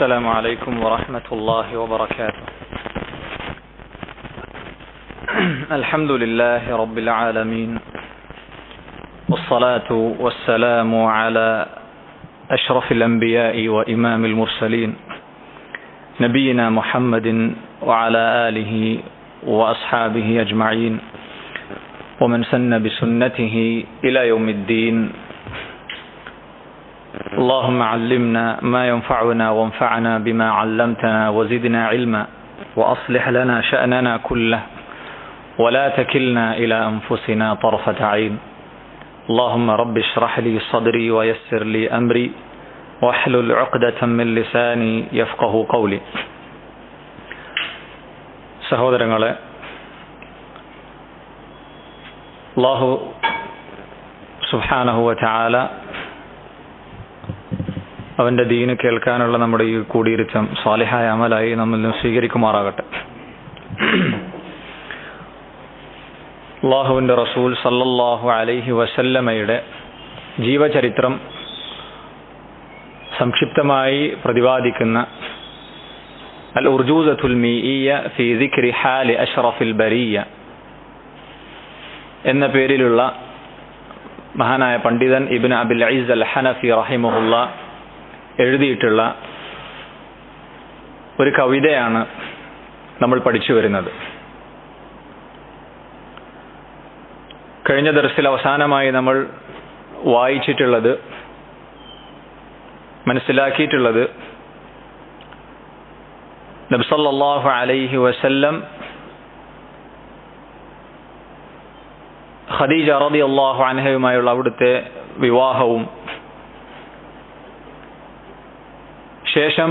السلام عليكم ورحمة الله وبركاته. الحمد لله رب العالمين، والصلاة والسلام على أشرف الأنبياء وإمام المرسلين نبينا محمد وعلى آله وأصحابه أجمعين ومن سن بسنته إلى يوم الدين. اللهم علمنا ما ينفعنا وانفعنا بما علمتنا وزدنا علما وأصلح لنا شأننا كله ولا تكلنا إلى أنفسنا طرفة عين. اللهم رب اشرح لي صدري ويسر لي أمري واحلل عقدة من لساني يفقه قولي. സഹോദരങ്ങളെ, അല്ലാഹു സുബ്ഹാനഹു വ തആല അവന്റെ ദീന് കേൾക്കാനുള്ള നമ്മുടെ ഈ കൂടിയിരുത്തം സാലിഹായ അമലായി നമ്മിൽ നിന്ന് സ്വീകരിക്കുമാറാകട്ടെ. അല്ലാഹുവിന്റെ റസൂൽ സല്ലല്ലാഹു അലൈഹി വസല്ലമയുടെ ജീവചരിത്രം സംക്ഷിപ്തമായി പ്രതിപാദിക്കുന്ന അൽ ഉർജൂസത്തുൽ മീഇയ ഫീ ദിക്രി ഹാലി അഷ്റഫിൽ ബരിയ എന്ന പേരിലുള്ള മഹാനായ പണ്ഡിതൻ ഇബ്നു അബിൽ ഇസ് അൽ ഹനഫി റഹിമഹുല്ലാ എഴുതിയിട്ടുള്ള ഒരു കവിതയാണ് നമ്മൾ പഠിച്ചു വരുന്നത്. കഴിഞ്ഞ ദർസിൽ അവസാനമായി നമ്മൾ വായിച്ചിട്ടുള്ളത്, മനസ്സിലാക്കിയിട്ടുള്ളത്, നബി സല്ലല്ലാഹു അലൈഹി വസല്ലം ഖദീജ റളിയല്ലാഹു അൻഹയുമായുള്ള അവിടുത്തെ വിവാഹവും ശേഷം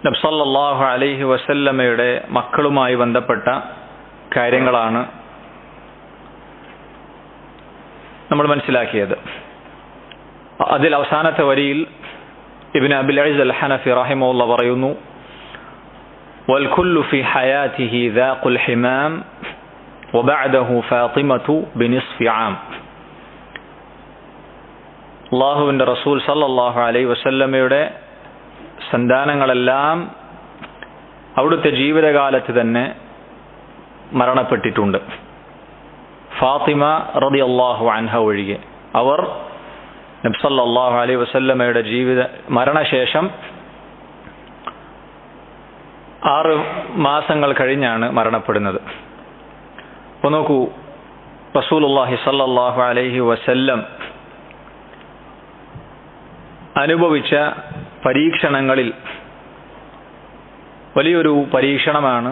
നബി സല്ലല്ലാഹു അലൈഹി വസല്ലമയുടെ മക്കളുമായി ബന്ധപ്പെട്ട കാര്യങ്ങളാണ് നമ്മൾ മനസ്സിലാക്കിയത്. അതിൽ അവസാനത്തെ വരിയിൽ ഇബ്നു അബിൽ ഇസ് അൽ ഹനഫി റഹിമഹുല്ലാഹ് പറയുന്നു, വൽകുല്ലു ഫി ഹയാതിഹി ദാഖുൽ ഹിമാം വബഅദഹു ഫാത്തിമതു ബിനിസ്ഫി ആം. അല്ലാഹുവിന്റെ റസൂൽ സല്ലല്ലാഹു അലൈഹി വസല്ലമയുടെ സന്താനങ്ങളെല്ലാം അവിടുത്തെ ജീവിതകാലത്ത് തന്നെ മരണപ്പെട്ടിട്ടുണ്ട്. ഫാത്തിമ റളിയല്ലാഹു അൻഹ ഒഴികെ. അവർ നബി സല്ലല്ലാഹു അലൈഹി വസല്ലമയുടെ മരണശേഷം 6 മാസങ്ങൾ കഴിഞ്ഞാണ് മരണപ്പെടുന്നത്. അപ്പോൾ നോക്കൂ, റസൂലുള്ളാഹി സല്ലല്ലാഹു അലൈഹി വസല്ലം അനുഭവിച്ച പരീക്ഷണങ്ങളിൽ വലിയൊരു പരീക്ഷണമാണ്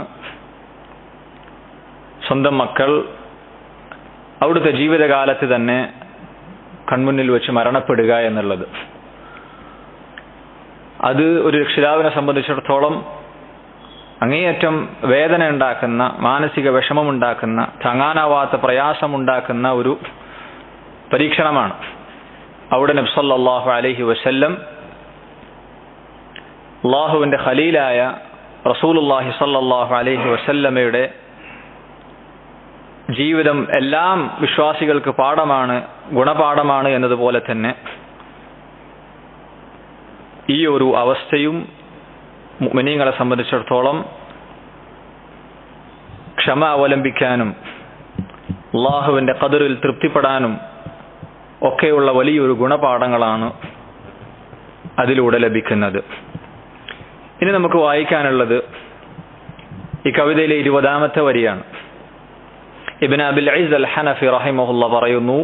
സ്വന്തം മക്കൾ അവിടുത്തെ ജീവിതകാലത്ത് തന്നെ കൺമുന്നിൽ വെച്ച് മരണപ്പെടുക എന്നുള്ളത്. അത് ഒരു രക്ഷിതാവിനെ സംബന്ധിച്ചിടത്തോളം അങ്ങേയറ്റം വേദന ഉണ്ടാക്കുന്ന, മാനസിക വിഷമമുണ്ടാക്കുന്ന, താങ്ങാനാവാത്ത പ്രയാസമുണ്ടാക്കുന്ന ഒരു പരീക്ഷണമാണ്. അവിടെ നബി സല്ലല്ലാഹു അലൈഹി വസല്ലം അല്ലാഹുവിന്റെ ഖലീലായ റസൂലുള്ളാഹി സല്ലല്ലാഹു അലൈഹി വസല്ലമയുടെ ജീവിതം എല്ലാം വിശ്വാസികൾക്ക് പാഠമാണ്, ഗുണപാഠമാണ് എന്നതുപോലെ തന്നെ ഈ ഒരു അവസ്ഥയും മുഅ്മിനീങ്ങളെ സംബന്ധിച്ചിടത്തോളം ക്ഷമ അവലംബിക്കാനും അല്ലാഹുവിന്റെ ഖദറിൽ തൃപ്തിപ്പെടാനും ഒക്കെയുള്ള വലിയൊരു ഗുണപാഠങ്ങളാണ് അതിലൂടെ ലഭിക്കുന്നത്. ഇനി നമുക്ക് വായിക്കാനുള്ളത് ഈ കവിതയിലെ 20ാമത്തെ വരിയാണ്. ഇബ്നു അബിൽ ഇസ് അൽ ഹനഫി റഹിമഹുല്ലാഹ് പറയുന്നു,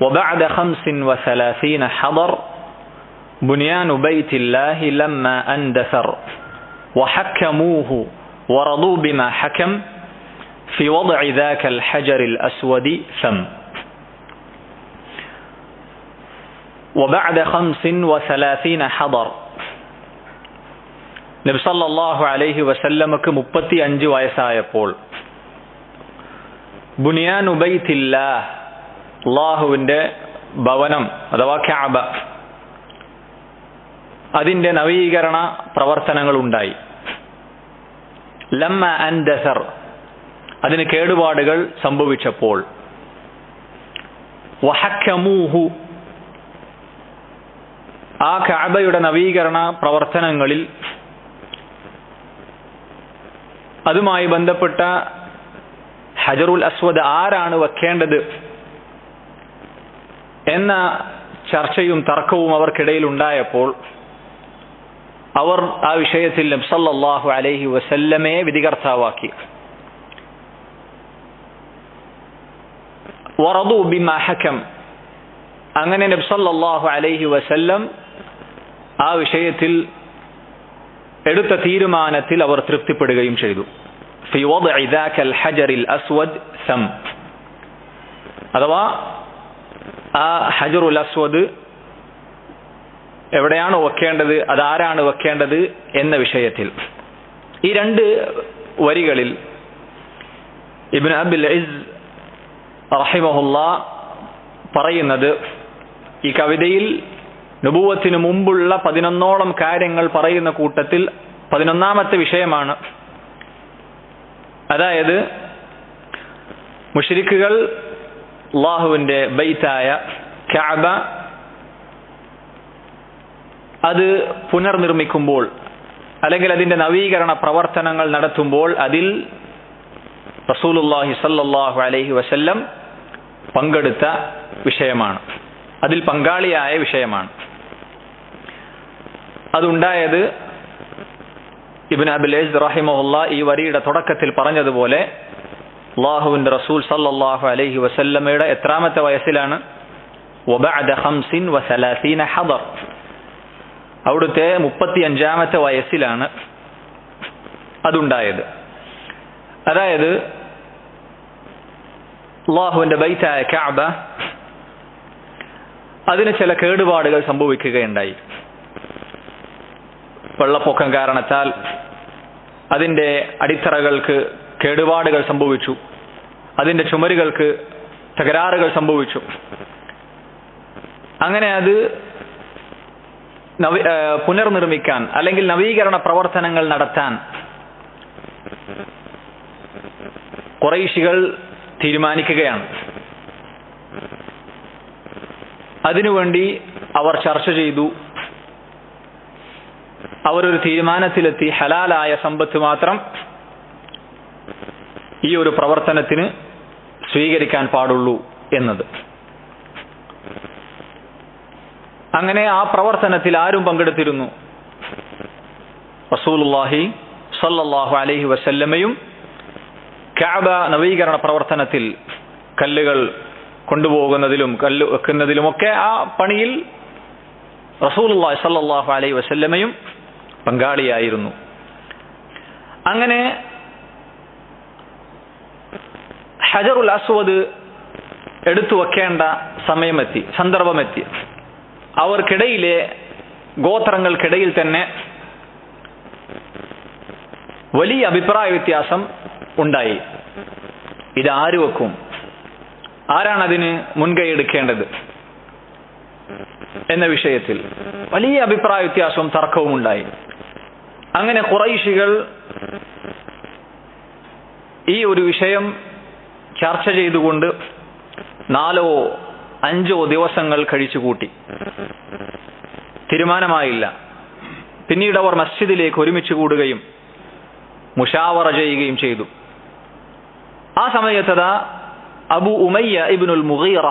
وبعد 35 حضر بنيان بيت الله لما اندثر وحكموه ورضوا بما حكم في وضع ذاك الحجر الأسود ثم. وبعد 35 حضر, നബി സല്ലല്ലാഹു അലൈഹി വസല്ലമക്ക് 35 വയസ്സായപ്പോൾ ബുനിയാനു ബൈത്തില്ലാഹ്, അല്ലാഹുവിന്റെ ഭവനം അഥവാ കഅബ, അതിന്റെ നവീകരണ പ്രവർത്തനങ്ങൾ ഉണ്ടായി. ലമ്മ അൻദസർ, അതിന് കേടുപാടുകൾ സംഭവിച്ചപ്പോൾ. വഹക്കമൂഹു, ആ കഅബയുടെ നവീകരണ പ്രവർത്തനങ്ങളിൽ അതുമായി ബന്ധപ്പെട്ട ഹജറുൽ അസ്വദ് ആരാണ് വെക്കേണ്ടത് എന്ന ചർച്ചയും തർക്കവും അവർക്കിടയിൽ ഉണ്ടായപ്പോൾ അവർ ആ വിഷയത്തിൽ നബി സല്ലല്ലാഹു അലൈഹി വസല്ലമയെ വിധികർത്താവാക്കി. വറദു ബിമാ ഹകം, അങ്ങനെ നബി സല്ലല്ലാഹു അലൈഹി വസല്ലം ആ വിഷയത്തിൽ എടുത്ത തീരുമാനത്തിൽ അവർ തൃപ്തിപ്പെടുകയും ചെയ്തു. ഫി വദ്ഇ ദാകൽ ഹജറിൽ അസ്വദ് സം, അഥവാ ആ ഹജറുൽ അസ്വദ് എവിടെയാണ് വെക്കേണ്ടത്, അതാരാണ് വെക്കേണ്ടത് എന്ന വിഷയത്തിൽ. ഈ രണ്ട് വരികളിൽ ഇബ്നു അബിൽ ഇസ് റഹിമഹുല്ലാഹ് പറയുന്നത്, ഈ കവിതയിൽ നുബുവത്തിന് മുമ്പുള്ള 11ഓളം കാര്യങ്ങൾ പറയുന്ന കൂട്ടത്തിൽ 11ാമത്തെ വിഷയമാണ്. അതായത് മുശ്രിക്കുകൾ അല്ലാഹുവിന്റെ ബൈത്തായ കഅബ അത് പുനർനിർമ്മിക്കുമ്പോൾ അല്ലെങ്കിൽ അതിന്റെ നവീകരണ പ്രവർത്തനങ്ങൾ നടത്തുമ്പോൾ അതിൽ റസൂലുള്ളാഹി സ്വല്ലല്ലാഹു അലൈഹി വസല്ലം പങ്കെടുത്ത വിഷയമാണ്, അതിൽ പങ്കാളിയായ വിഷയമാണ്. അതുണ്ടായത് ഇബ്നു അബിൽ ഇസ് റഹിമഹുല്ലാഹ് ഈ വരിയുടെ തുടക്കത്തിൽ പറഞ്ഞതുപോലെ അല്ലാഹുവിന്റെ റസൂൽ സല്ലല്ലാഹു അലൈഹി വസല്ലമയുടെ എത്രാമത്തെ വയസ്സിലാണ്? വബഅദ 35 ഹദർ, അവിടുത്തെ 35ാമത്തെ വയസ്സിലാണ് അതുണ്ടായത്. അതായത് അല്ലാഹുവിന്റെ ബൈത്തായ കഅബ അതിന് ചില കേടുപാടുകൾ സംഭവിക്കുകയുണ്ടായി. വെള്ളപ്പൊക്കം കാരണത്താൽ അതിന്റെ അടിത്തറകൾക്ക് കേടുപാടുകൾ സംഭവിച്ചു, അതിന്റെ ചുമരുകൾക്ക് തകരാറുകൾ സംഭവിച്ചു. അങ്ങനെ അത് പുനർനിർമ്മിക്കാൻ അല്ലെങ്കിൽ നവീകരണ പ്രവർത്തനങ്ങൾ നടത്താൻ ഖുറൈശികൾ തീരുമാനിക്കുകയാണ്. അതിനുവേണ്ടി അവർ ചർച്ച ചെയ്തു. അവരൊരു തീരുമാനത്തിലെത്തി, ഹലാലായ സമ്പത്ത് മാത്രം ഈ ഒരു പ്രവർത്തനത്തിന് സ്വീകരിക്കാൻ പാടുള്ളൂ എന്നത്. അങ്ങനെ ആ പ്രവർത്തനത്തിൽ ആരും പങ്കെടുത്തിരുന്നു? റസൂലുള്ളാഹി സ്വല്ലല്ലാഹു അലൈഹി വസല്ലമയും കഅബ നവീകരണ പ്രവർത്തനത്തിൽ കല്ലുകൾ കൊണ്ടുപോകുന്നതിലും കല്ല് വെക്കുന്നതിലുമൊക്കെ ആ പണിയിൽ റസൂലുള്ളാഹി സ്വല്ലല്ലാഹു അലൈഹി വസല്ലമയും പങ്കാളിയായിരുന്നു. അങ്ങനെ ഹജറുൽ അസ്വദ് എടുത്തു വെക്കേണ്ട സമയമെത്തി, സന്ദർഭമെത്തി. അവർക്കിടയിലെ ഗോത്രങ്ങൾക്കിടയിൽ തന്നെ വലിയ അഭിപ്രായ വ്യത്യാസം ഉണ്ടായി. ഇതാര് വെക്കും, ആരാണ് അതിന് മുൻകൈ എടുക്കേണ്ടത് എന്ന വിഷയത്തിൽ വലിയ അഭിപ്രായ വ്യത്യാസവും തർക്കവും ഉണ്ടായി. അങ്ങനെ ഖുറൈശികൾ ഈ ഒരു വിഷയം ചർച്ച ചെയ്തുകൊണ്ട് 4-5 ദിവസങ്ങൾ കഴിച്ചുകൂട്ടി. തീരുമാനമായില്ല. പിന്നീട് അവർ മസ്ജിദിലേക്ക് ഒരുമിച്ച് കൂടുകയും മുഷാവറ ചെയ്യുകയും ചെയ്തു. ആ സമയത്തതാ അബു ഉമയ്യ ഇബ്നുൽ മുഗീറ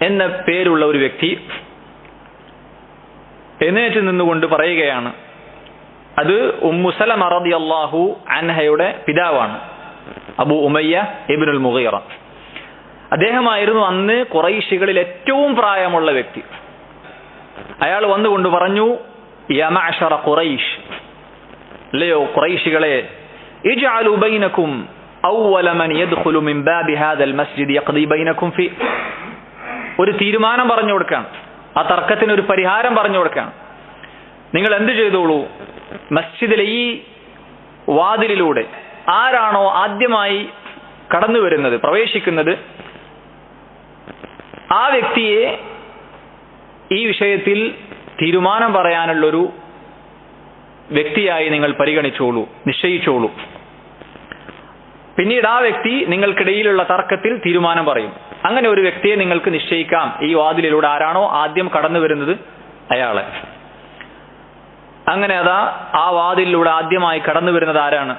എന്ന പേരുള്ള ഒരു വ്യക്തി എഴുന്നേറ്റ് നിന്നുകൊണ്ട് പറയുകയാണ്, അത് ഉമ്മു സലമ റളിയല്ലാഹു അൻഹയുടെ പിതാവാണ്, അബു ഉമയ്യ ഇബ്നുൽ മുഗീറ. അദ്ദേഹമായിരുന്നു അന്ന് ഖുറൈശികളിൽ ഏറ്റവും പ്രായമുള്ള വ്യക്തി. അയാൾ വന്നുകൊണ്ട് പറഞ്ഞു, യാ മഅശറ ഖുറൈശ്, ലയോ ഖുറൈശികളെ, ഇജ്അലു ബൈനകും അവ്വല മൻ യദ്ഖുലു മിൻ ബാബി ഹാദൽ മസ്ജിദ് യഖ്ദി ബൈനകും ഫി. ഒരു തീരുമാനം പറഞ്ഞു കൊടുക്കാൻ, ആ തർക്കത്തിന് ഒരു പരിഹാരം പറഞ്ഞു കൊടുക്കാൻ. നിങ്ങൾ എന്ത് ചെയ്തോളൂ, മസ്ജിദിലെ ഈ വാതിലിലൂടെ ആരാണോ ആദ്യമായി കടന്നു വരുന്നത്, പ്രവേശിക്കുന്നത്, ആ വ്യക്തിയെ ഈ വിഷയത്തിൽ തീരുമാനം പറയാനുള്ളൊരു വ്യക്തിയായി നിങ്ങൾ പരിഗണിച്ചോളൂ, നിശ്ചയിച്ചോളൂ. പിന്നീട് ആ വ്യക്തി നിങ്ങൾക്കിടയിലുള്ള തർക്കത്തിൽ തീരുമാനം പറയും. അങ്ങനെ ഒരു വ്യക്തിയെ നിങ്ങൾക്ക് നിശ്ചയിക്കാം. ഈ വാതിലിലൂടെ ആരാണോ ആദ്യം കടന്നു വരുന്നത് അയാളെ. അങ്ങനെ അതാ ആ വാതിലിലൂടെ ആദ്യമായി കടന്നു വരുന്നത് ആരാണ്?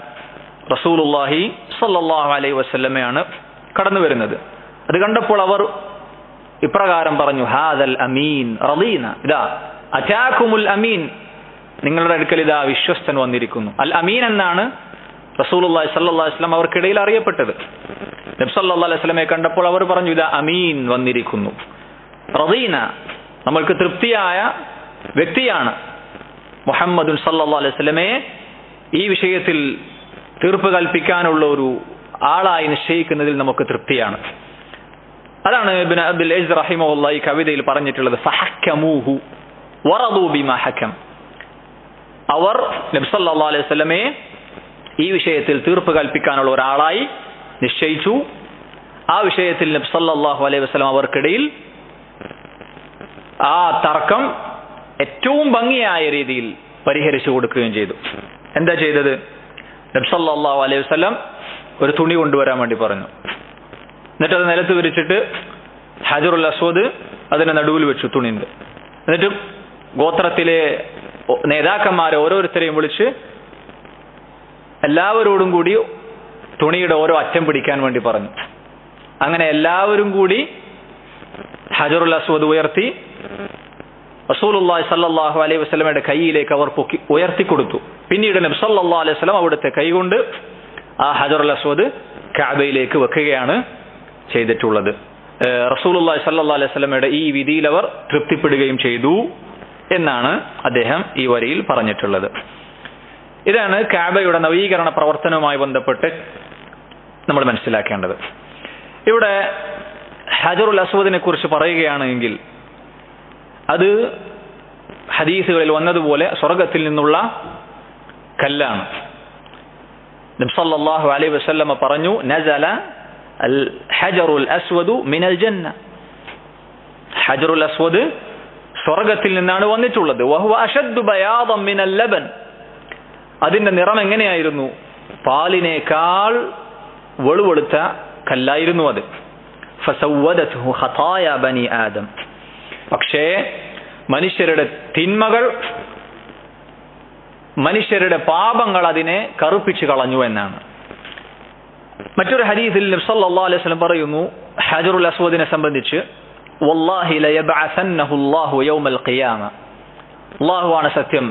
റസൂലുള്ളാഹി സ്വല്ലല്ലാഹു അലൈഹി വസല്ലമയാണ് കടന്നു വരുന്നത്. അത് കണ്ടപ്പോൾ അവർ ഇപ്രകാരം പറഞ്ഞു, ഹാദൽ അമീൻ റളീന, ഇതാ അതാകുമുൽ അമീൻ, നിങ്ങളുടെ അടുക്കൽ ഇതാ വിശ്വസ്തൻ വന്നിരിക്കുന്നു. അൽ അമീൻ എന്നാണ് റസൂലുള്ളാഹി സ്വല്ലല്ലാഹു അലൈഹി വസല്ലം അവർക്കിടയിൽ അറിയപ്പെട്ടത്. നബി സല്ലല്ലാഹു അലൈഹി വസല്ലമയെ കണ്ടപ്പോൾ അവർ പറഞ്ഞു, ഇതാ അമീൻ വന്നിരിക്കുന്നു. റളീന, നമ്മൾക്ക് തൃപ്തിയായ വ്യക്തിയാണ് മുഹമ്മദുൻ സല്ലല്ലാഹു അലൈഹി വസല്ലമയെ ഈ വിഷയത്തിൽ തീർപ്പ് കൽപ്പിക്കാനുള്ള ഒരു ആളായി നിശ്ചയിക്കുന്നതിൽ നമുക്ക് തൃപ്തിയാണ്. അതാണ് ഇബ്നു അബ്ദുൽ അസീസ് റഹിമഹുല്ലാഹി ഈ കവിതയിൽ പറഞ്ഞിട്ടുള്ളത്, ഫഹക്കമൂഹു വറദൂ ബിമാ ഹകം. അവർ നബി സല്ലല്ലാഹു അലൈഹി വസല്ലമയെ ഈ വിഷയത്തിൽ തീർപ്പ് കൽപ്പിക്കാനുള്ള ഒരാളായി നിശ്ചയിച്ചു. ആ വിഷയത്തിൽ നബി സല്ലല്ലാഹു അലൈഹി വസല്ലം അവർക്കിടയിൽ ആ തർക്കം ഏറ്റവും ഭംഗിയായ രീതിയിൽ പരിഹരിച്ചു കൊടുക്കുകയും ചെയ്തു. എന്താ ചെയ്തത്? നബി സല്ലല്ലാഹു അലൈഹി വസല്ലം ഒരു തുണി കൊണ്ടുവരാൻ വേണ്ടി പറഞ്ഞു. എന്നിട്ട് അത് നിലത്ത് വിരിച്ചിട്ട് ഹജറുൽ അസ്വദ് അതിന്റെ നടുവിൽ വെച്ചു, തുണിണ്ട്. എന്നിട്ട് ഗോത്രത്തിലെ നേതാക്കന്മാരെ ഓരോരുത്തരെയും വിളിച്ച് എല്ലാവരോടും കൂടി തുണിയുടെ ഓരോ അറ്റം പിടിക്കാൻ വേണ്ടി പറഞ്ഞു. അങ്ങനെ എല്ലാവരും കൂടി ഹജറുൽ അസ്വദ് ഉയർത്തി റസൂലുള്ളാഹി സ്വല്ലല്ലാഹു അലൈഹി വസല്ലമയുടെ കൈയിലേക്ക് അവർ ഉയർത്തി കൊടുത്തു. പിന്നീട് നബി സല്ലല്ലാഹു അലൈഹി വസല്ലം അവിടുത്തെ കൈകൊണ്ട് ആ ഹജറുൽ അസ്വദ് കഅബയിലേക്ക് വെക്കുകയാണ് ചെയ്തിട്ടുള്ളത്. റസൂലുള്ളാഹി സ്വല്ലല്ലാഹു അലൈഹി വസല്ലമയുടെ ഈ വിധിയിൽ അവർ തൃപ്തിപ്പെടുകയും ചെയ്തു എന്നാണ് അദ്ദേഹം ഈ വരിയിൽ പറഞ്ഞിട്ടുള്ളത്. ഇതാണ് കഅബയുടെ നവീകരണ പ്രവർത്തനവുമായി ബന്ധപ്പെട്ട് നമ്മൾ മനസ്സിലാക്കേണ്ടത്. ഇവിടെ ഹജറുൽ അസ്വദിനെ കുറിച്ച് പറയുകയാണെങ്കിൽ അത് ഹദീസുകളിൽ വന്നതുപോലെ സ്വർഗത്തിൽ നിന്നുള്ള കല്ലാണ്. നബി സല്ലല്ലാഹു അലൈഹി വസല്ലം പറഞ്ഞു, നസല അൽ ഹജറുൽ അസ്വദു മിനൽ ജന്ന. ഹജറുൽ അസ്വദ് സ്വർഗത്തിൽ നിന്നാണ് വന്നിട്ടുള്ളത്. വഹുവ അശദ്ദു ബയാദൻ മിനൽ ലബൻ. അതിന്റെ നിറം എങ്ങനെയായിരുന്നു? പാലിനേക്കാൾ വെളുവെളുത്ത കല്ലായിരുന്നു അത്. ഫസവ്വദത്ഹു ഖതായ ബനി ആദം. പക്ഷേ മനുഷ്യരുടെ തിന്മകൾ, മനുഷ്യരുടെ പാപങ്ങൾ അതിനെ കറുപ്പിച്ചു കളഞ്ഞു എന്നാണ്. മറ്റൊരു ഹദീസിൽ നബി സല്ലല്ലാഹു അലൈഹി വസല്ലം പറയുന്നു ഹജറുൽ അസ്വദിനെ സംബന്ധിച്ച്, വല്ലാഹി ലയബ്അസന്നഹു അല്ലാഹു യൗമൽ ഖിയാമ. അല്ലാഹുവാണ് സത്യം,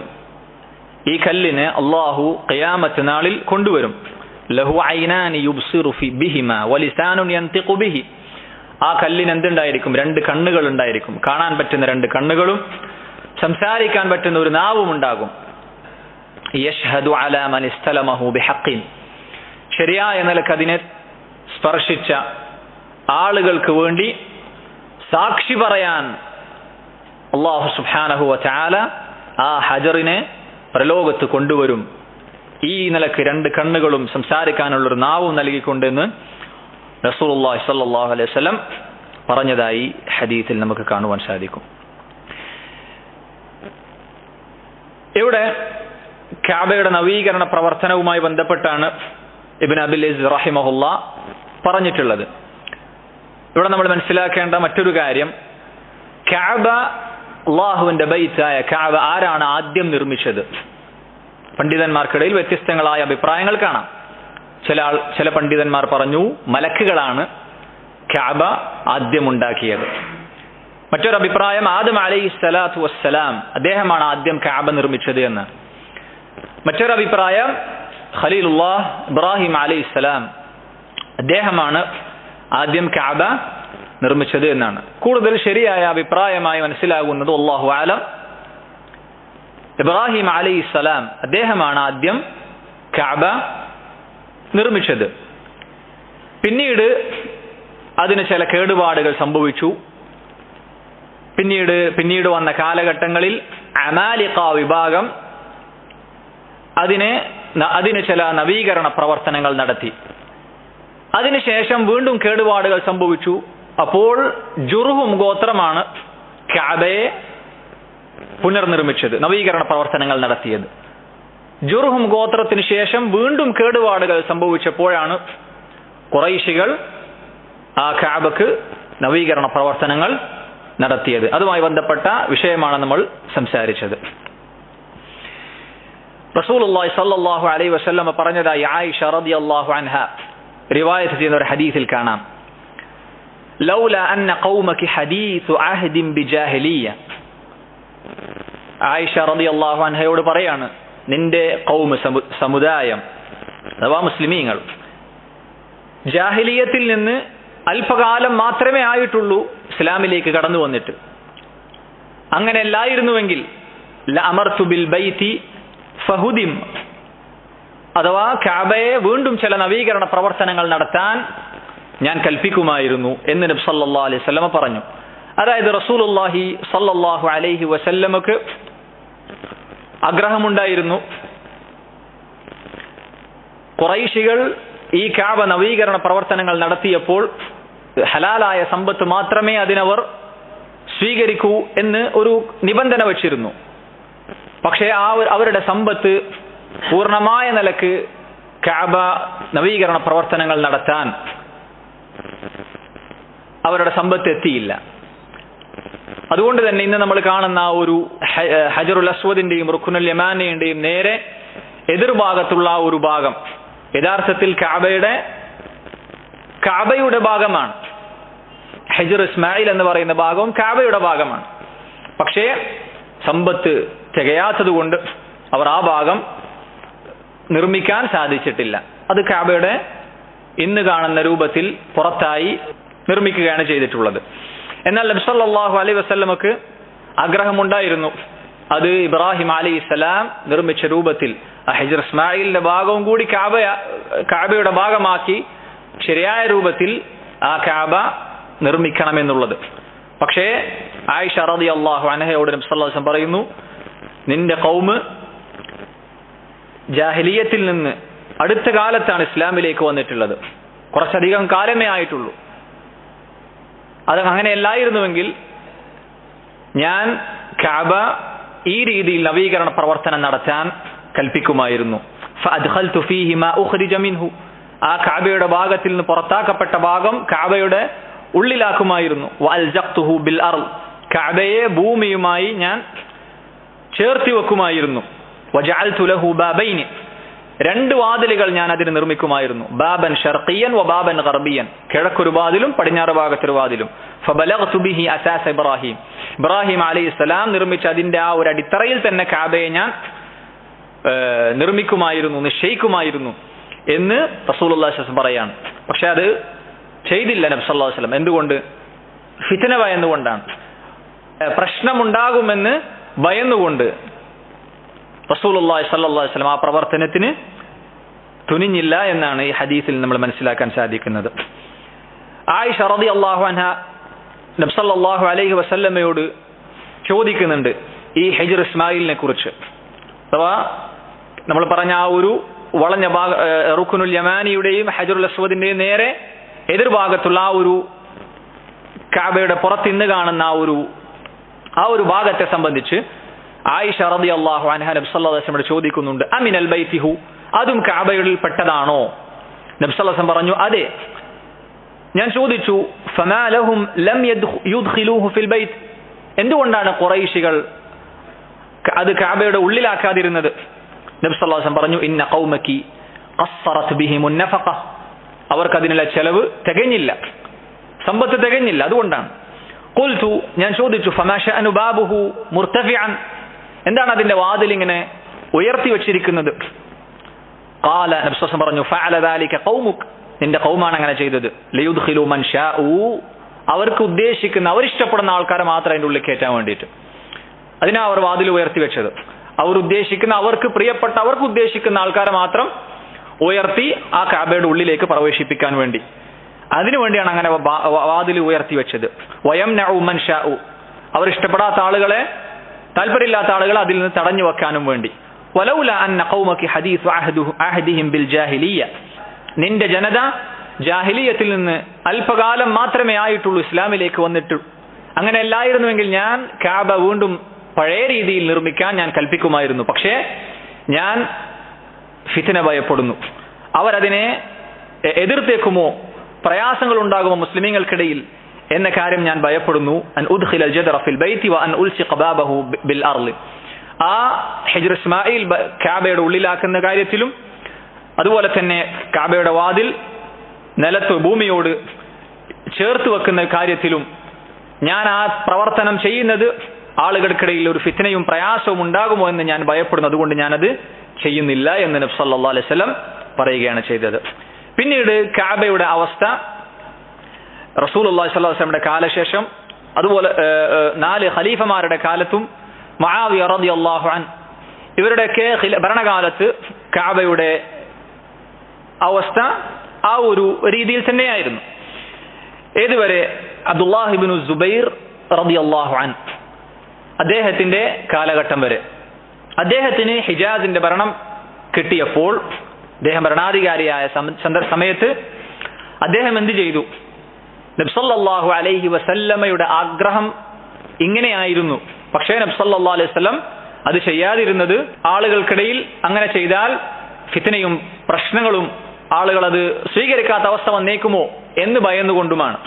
ഈ കല്ലിനെ അല്ലാഹു ഖിയാമത്ത് നാളിൽ കൊണ്ടുവരും. ലഹു ഐനാനി യുബ്സിറു ബിഹിമാ വലിസാനുൻ യൻതിഖു ബിഹി. ആ കല്ലിന് എന്തുണ്ടായിരിക്കും? രണ്ട് കണ്ണുകൾ ഉണ്ടായിരിക്കും. കാണാൻ പറ്റുന്ന രണ്ട് കണ്ണുകളും സംസാരിക്കാൻ പറ്റുന്ന ഒരു നാവും ഉണ്ടാകും. യശ്ഹദു അലാ മൻ ഇസ്തലമഹു ബിഹഖിൻ. ശരിയായ നിലക്ക് അതിനെ സ്പർശിച്ച ആളുകൾക്ക് വേണ്ടി സാക്ഷി പറയാൻ അല്ലാഹു സുബ്ഹാനഹു വ തആല ആ ഹജറിനെ പ്രലോകത്ത് കൊണ്ടുവരും. ഈ നിലക്ക് രണ്ട് കണ്ണുകളും സംസാരിക്കാനുള്ളൊരു നാവും നൽകിക്കൊണ്ടെന്ന് റസൂലുള്ളാഹി സ്വല്ലല്ലാഹു അലൈഹി വസല്ലം പറഞ്ഞതായി ഹദീസിൽ നമുക്ക് കാണുവാൻ സാധിക്കും. ഇവിടെ കഅബയുടെ നവീകരണ പ്രവർത്തനവുമായി ബന്ധപ്പെട്ടാണ് ഇബ്നു അബ്ദുൽ അസീസ് റഹിമഹുല്ലാ പറഞ്ഞിട്ടുള്ളത്. ഇവിടെ നമ്മൾ മനസ്സിലാക്കേണ്ട മറ്റൊരു കാര്യം, കഅബ, അല്ലാഹുവിന്റെ ബൈത്തായ കഅബ ആരാണ് ആദ്യം നിർമ്മിച്ചത്? പണ്ഡിതന്മാർക്കിടയിൽ വ്യത്യസ്തങ്ങളായ അഭിപ്രായങ്ങൾ കാണാം. ചില പണ്ഡിതന്മാർ പറഞ്ഞു മലക്കുകളാണ് കഅബ ആദ്യം ഉണ്ടാക്കിയത്. മറ്റൊരു അഭിപ്രായം ആദം അലൈഹിസ്സലാത്തു വസ്സലാം, അദ്ദേഹമാണ് ആദ്യം കഅബ നിർമ്മിച്ചത് എന്ന്. മറ്റൊരു അഭിപ്രായം ഖലീലുല്ലാഹ് ഇബ്രാഹിം അലൈഹിസ്സലാം, അദ്ദേഹമാണ് ആദ്യം കഅബ നിർമ്മിച്ചത് എന്നാണ്. കൂടുതൽ ശരിയായ അഭിപ്രായമായി മനസ്സിലാകുന്നത് അല്ലാഹു അലം, ഇബ്രാഹിം അലൈഹിസ്സലാം അദ്ദേഹമാണ് ആദ്യം കഅബ നിർമ്മിച്ചത്. പിന്നീട് അതിന് ചില കേടുപാടുകൾ സംഭവിച്ചു. പിന്നീട് വന്ന കാലഘട്ടങ്ങളിൽ അമാലിഖ വിഭാഗം അതിന് ചില നവീകരണ പ്രവർത്തനങ്ങൾ നടത്തി. അതിനുശേഷം വീണ്ടും കേടുപാടുകൾ സംഭവിച്ചു. അപ്പോൾ ജുർഹും ഗോത്രമാണ് കഅബയെ പുനർനിർമ്മിച്ചത്, നവീകരണ പ്രവർത്തനങ്ങൾ നടത്തിയത്. ജുർഹും ഗോത്രത്തിന് ശേഷം വീണ്ടും കേടുപാടുകൾ സംഭവിച്ചപ്പോഴാണ് ഖുറൈശികൾ ആ കഅബക്ക് നവീകരണ പ്രവർത്തനങ്ങൾ നടത്തിയത്. അതുമായി ബന്ധപ്പെട്ട വിഷയമാണ് നമ്മൾ സംസാരിച്ചത്. റസൂലുള്ളാഹി സ്വല്ലല്ലാഹു അലൈഹി വസല്ലം പറഞ്ഞതായി ആയിഷ റളിയല്ലാഹു അൻഹ റിവായത്ത് ചെയ്യുന്ന ഒരു ഹദീസിൽ കാണാം, ലൗല അന്ന ഖൗമകി ഹദീസു അഹ്ദിൻ ബിജാഹിലിയ്യ. ആയിഷ റളിയല്ലാഹു അൻഹയോട് പറയാണ്, നിന്റെ ഖൗം സമുദായം അഥവാ മുസ്ലിമീങ്ങൾ ജാഹിലിയത്തിൽ നിന്ന് അല്പകാലം മാത്രമേ ആയിട്ടുള്ളൂ ഇസ്ലാമിലേക്ക് കടന്നു വന്നിട്ട്. അങ്ങനെ അല്ലായിരുന്നുവെങ്കിൽ ലഅമർതു ബിൽ ബൈതി ഫഹുദിം, അഥവാ കഅബയെ വീണ്ടും ചില നവീകരണ പ്രവർത്തനങ്ങൾ നടത്താൻ ഞാൻ കൽപ്പിക്കുമായിരുന്നു എന്ന് നബി സല്ലല്ലാഹു അലൈഹി വസല്ലം പറഞ്ഞു. അതായത് റസൂലുള്ളാഹി സല്ലല്ലാഹു അലൈഹി വസല്ലമക്ക് ആഗ്രഹമുണ്ടായിരുന്നു ഖുറൈശികൾ ഈ കഅബ നവീകരണ പ്രവർത്തനങ്ങൾ നടത്തിയപ്പോൾ ഹലാലായ സമ്പത്ത് മാത്രമേ അതിനവർ സ്വീകരിക്കൂ എന്ന് ഒരു നിബന്ധന വച്ചിരുന്നു. പക്ഷേ അവരുടെ സമ്പത്ത് പൂർണ്ണമായ നിലക്ക് കഅബ നവീകരണ പ്രവർത്തനങ്ങൾ നടത്താൻ അവരുടെ സമ്പത്ത് എത്തിയില്ല. അതുകൊണ്ട് തന്നെ ഇന്ന് നമ്മൾ കാണുന്ന ഒരു ഹജറുൽ അസ്വദിന്റെയും റുക്നുൽ യമാനിന്റെയും നേരെ എതിർഭാഗത്തുള്ള ഒരു ഭാഗം യഥാർത്ഥത്തിൽ കഅബയുടെ ഭാഗമാണ്. ഹജർ ഇസ്മായിൽ എന്ന് പറയുന്ന ഭാഗവും കഅബയുടെ ഭാഗമാണ്. പക്ഷേ സമ്പത്ത് തികയാത്തത് കൊണ്ട് അവർ ആ ഭാഗം നിർമ്മിക്കാൻ സാധിച്ചിട്ടില്ല. അത് കഅബയുടെ ഇന്ന് കാണുന്ന രൂപത്തിൽ പുറത്തായി നിർമ്മിക്കുകയാണ് ചെയ്തിട്ടുള്ളത്. എന്നാൽ നബി സല്ലല്ലാഹു അലൈഹി വസല്ലമക്ക് ആഗ്രഹമുണ്ടായിരുന്നു അത് ഇബ്രാഹിം അലൈഹിസ്സലാം നിർമ്മിച്ച രൂപത്തിൽ ഹജർ ഇസ്മായിലിന്റെ ഭാഗവും കൂടി കഅബയുടെ ഭാഗമാക്കി ശരിയായ രൂപത്തിൽ ആ കഅബ നിർമ്മിക്കണമെന്നുള്ളത്. പക്ഷേ ആയിഷ റളിയല്ലാഹു അൻഹയോട് നബി സല്ലല്ലാഹു അലൈഹി വസല്ലം പറയുന്നു, നിന്റെ ഖൗം ജാഹിലിയത്തിൽ നിന്ന് അടുത്ത കാലത്താണ് ഇസ്ലാമിലേക്ക് വന്നിട്ടുള്ളത്, കുറച്ചധികം കാലമേ ആയിട്ടുള്ളൂ. അത് അങ്ങനെയല്ലായിരുന്നുവെങ്കിൽ ഞാൻ കഅബ ഈ രീതിയിൽ നവീകരണ പ്രവർത്തനം നടത്താൻ കൽപ്പിക്കുമായിരുന്നു. ഫഅദ്ഖൽതു ഫീഹി മാ ഉഖ്രിജ മിൻഹു, ആ കഅബയുടെ ഭാഗത്തിൽ നിന്ന് പുറത്താക്കപ്പെട്ട ഭാഗം കഅബയുടെ ഉള്ളിലാക്കുമായിരുന്നു. വഅൽജഖ്തുഹു ബിൽ അർള്, കഅബയെ ഭൂമിയുമായി ഞാൻ ചേർത്തി വെക്കുമായിരുന്നു. വജഅൽതു ലഹു ബാബൈനി, രണ്ട് വാതിലുകൾ ഞാൻ അതിന് നിർമ്മിക്കുമായിരുന്നു. ബാബൻ ശർഖിയൻ വ ബാബൻ ഗർബിയൻ, കിഴക്കൊരു വാതിലും പടിഞ്ഞാറ് ഭാഗത്തൊരു വാതിലും. ഫബലഗ്തു ബിഹി അസാസ ഇബ്രാഹിം, ഇബ്രാഹിം അലൈഹിസ്സലാം നിർമ്മിച്ച അതിന്റെ ആ ഒരു അടിത്തറയിൽ തന്നെ കഅബയെ ഞാൻ നിർമ്മിക്കുമായിരുന്നു, നിശ്ചയിക്കുമായിരുന്നു എന്ന് റസൂലുള്ളാഹി സ്വല്ലല്ലാഹു അലൈഹി വസല്ലം പറയാണ്. പക്ഷെ അത് ചെയ്തില്ല നബി സല്ലല്ലാഹു അലൈഹി വസല്ലം. എന്തുകൊണ്ട്? ഫിത്ന ഭയന്നുകൊണ്ടാണ്, പ്രശ്നമുണ്ടാകുമെന്ന് ഭയന്നുകൊണ്ട് റസൂലുള്ളാഹി സ്വല്ലല്ലാഹു അലൈഹി വസല്ലം ആ പ്രവർത്തനത്തിന് തുനിഞ്ഞില്ല എന്നാണ് ഈ ഹദീസിൽ നമ്മൾ മനസ്സിലാക്കാൻ സാധിക്കുന്നത്. ആയിഷ റളിയല്ലാഹു അൻഹ നബി സല്ലല്ലാഹു അലൈഹി വസല്ലമയോട് ചോദിക്കുന്നുണ്ട് ഈ ഹജർ ഇസ്മായിലിനെ കുറിച്ച്. അഥവാ നമ്മൾ പറഞ്ഞ ആ ഒരു വളഞ്ഞ റുക്നുൽ യമാനിയുടെയും ഹജറുൽ അസ്വദിന്റെയും നേരെ എതിർഭാഗത്തുള്ള ആ ഒരു കഅബയുടെ പുറത്തിന്ന് കാണുന്ന ആ ഒരു ഭാഗത്തെ സംബന്ധിച്ച് ആയിഷ റളിയല്ലാഹു അൻഹ നബി സല്ലല്ലാഹു അലൈഹി വസല്ലം ചോദിക്കുന്നുണ്ട്, അമിനൽ ബൈതിഹു, അതും കഅബയിൽ പെട്ടതാണോ? നബി സല്ലല്ലാഹു അലൈഹി വസല്ലം പറഞ്ഞു, അതെ. ഞാൻ ചോദിച്ചു, ഫമാ ലഹും ലം യുദ്ഖിലൂഹു ഫിൽ ബൈത്ത്, എന്തുകൊണ്ടാണ് ഖുറൈശികൾ അത് കഅബയുടെ ഉള്ളിലാക്കാതിരുന്നത്? നബി സല്ലല്ലാഹു അലൈഹി വസല്ലം പറഞ്ഞു, ഇന്ന ഖൗമകി ഖസ്സറത് ബിഹിമുൻ നഫഖ, അവർക്ക് അതിനുള്ള ചെലവ് തികഞ്ഞില്ല, സമ്പത്ത് തികഞ്ഞില്ല, അതുകൊണ്ടാണ്. ഖുൽതു, ഞാൻ ചോദിച്ചു, ഫമാ ശഅനു ബാബുഹു മുർതഫിഅൻ, എന്താണ് അതിന്റെ വാതിൽ ഇങ്ങനെ ഉയർത്തി വെച്ചിരിക്കുന്നത്? ഖാല, നബി സല്ലല്ലാഹു അലൈഹി വസല്ലം പറഞ്ഞു, ഫഅല ദാലിക ഖൗമുക്, നിന്റെ ഖൗമാണ് അങ്ങനെ ചെയ്തത്. ലിയുദ്ഖിലു മൻ ശാഉ, അവർക്ക് ഉദ്ദേശിക്കുന്ന അവരിഷ്ടപ്പെടുന്ന ആൾക്കാരെ മാത്രം അതിന്റെ ഉള്ളിൽ കയറ്റാൻ വേണ്ടിയിട്ട് അതിനാ അവർ വാതിൽ ഉയർത്തി വെച്ചത്. അവർ ഉദ്ദേശിക്കുന്ന, അവർക്ക് പ്രിയപ്പെട്ട, അവർക്ക് ഉദ്ദേശിക്കുന്ന ആൾക്കാരെ മാത്രം ഉയർത്തി ആ കഅബയുടെ ഉള്ളിലേക്ക് പ്രവേശിപ്പിക്കാൻ വേണ്ടി, അതിനുവേണ്ടിയാണ് അങ്ങനെ വാതിൽ ഉയർത്തി വെച്ചത്. വയംനഉ മൻ ശാഉ, അവർ ഇഷ്ടപ്പെടാത്ത ആളുകളെ, താല്പര്യമില്ലാത്ത ആളുകളെ അതിൽ നിന്ന് തടഞ്ഞു വെക്കാനും വേണ്ടി. വലൗല അന്ന ഖൗമകി ഹദീസു അഹദിഹിം ബിൽ ജാഹിലിയ്യ, നിന്റെ ജനത ജാഹിലിയത്തിൽ നിന്ന് അല്പകാലം മാത്രമേ ആയിട്ടുള്ളൂ ഇസ്ലാമിലേക്ക് വന്നിട്ട്, അങ്ങനെ അല്ലായിരുന്നുവെങ്കിൽ ഞാൻ കഅബ വീണ്ടും പഴയ രീതിയിൽ നിർമ്മിക്കാൻ ഞാൻ കൽപ്പിക്കുമായിരുന്നു. പക്ഷേ ഞാൻ ഫിത്ന ഭയപ്പെടുന്നു, അവരതിനെ എതിർത്തേക്കുമോ, പ്രയാസങ്ങൾ ഉണ്ടാകുമോ മുസ്ലിമീങ്ങൾക്കിടയിൽ എന്ന കാര്യം ഞാൻ ഭയപ്പെടുന്നു. അൻ ഉദ്ഖില അൽ ജദ്റ ഫിൽ ബൈതി വ അൻ ഉൽസിഖ ബാബഹു ബിൽ അർള്. ആ ഹിജ്ർ ഇസ്മായിൽ കഅബയുടെ ഉള്ളിലാക്കുന്ന കാര്യത്തിലും അതുപോലെ തന്നെ കഅബയുടെ വാതിൽ നിലത്ത് ഭൂമിയോട് ചേർത്ത് വെക്കുന്ന കാര്യത്തിലും ഞാൻ ആ പ്രവർത്തനം ചെയ്യുന്നത് ആളുകൾക്കിടയിൽ ഒരു ഫിത്നയും പ്രയാസവും ഉണ്ടാകുമോ എന്ന് ഞാൻ ഭയപ്പെടുന്നു. അതുകൊണ്ട് ഞാനത് ചെയ്യുന്നില്ല എന്ന് നബി സല്ലല്ലാഹു അലൈഹി വസല്ലം പറയുകയാണ് ചെയ്തത്. പിന്നീട് കഅബയുടെ അവസ്ഥ റസൂലുള്ളാഹി സ്വല്ലല്ലാഹു അലൈഹി വസല്ലമയുടെ കാലശേഷം അതുപോലെ 4 ഖലീഫമാരുടെ കാലത്തും മുആവിയ റളിയല്ലാഹു അൻഹു ഇവരുടെയൊക്കെ ഭരണകാലത്ത് കഅബയുടെ അവസ്ഥ ആ ഒരു രീതിയിൽ തന്നെയായിരുന്നു. ഏതുവരെ അബ്ദുല്ലാഹ് ഇബ്നു സുബൈർ റളിയല്ലാഹു അൻഹു അദ്ദേഹത്തിന്റെ കാലഘട്ടം വരെ. അദ്ദേഹത്തിന് ഹിജാസിന്റെ ഭരണം കിട്ടിയപ്പോൾ അദ്ദേഹം ഭരണാധികാരിയായ സമയത്ത് അദ്ദേഹം എന്ത് ചെയ്തു? നബി സല്ലല്ലാഹു അലൈഹി വസല്ലമയുടെ ആഗ്രഹം ഇങ്ങനെയായിരുന്നു. പക്ഷേ നബി സല്ലല്ലാഹു അലൈഹി വസല്ലം അത് ചെയ്യാതിരുന്നത് ആളുകൾക്കിടയിൽ അങ്ങനെ ചെയ്താൽ ഫിത്നയും പ്രശ്നങ്ങളും ആളുകൾ അത് സ്വീകരിക്കാത്ത അവസ്ഥ വന്നേക്കുമോ എന്ന് ഭയന്നുകൊണ്ടുമാണ്.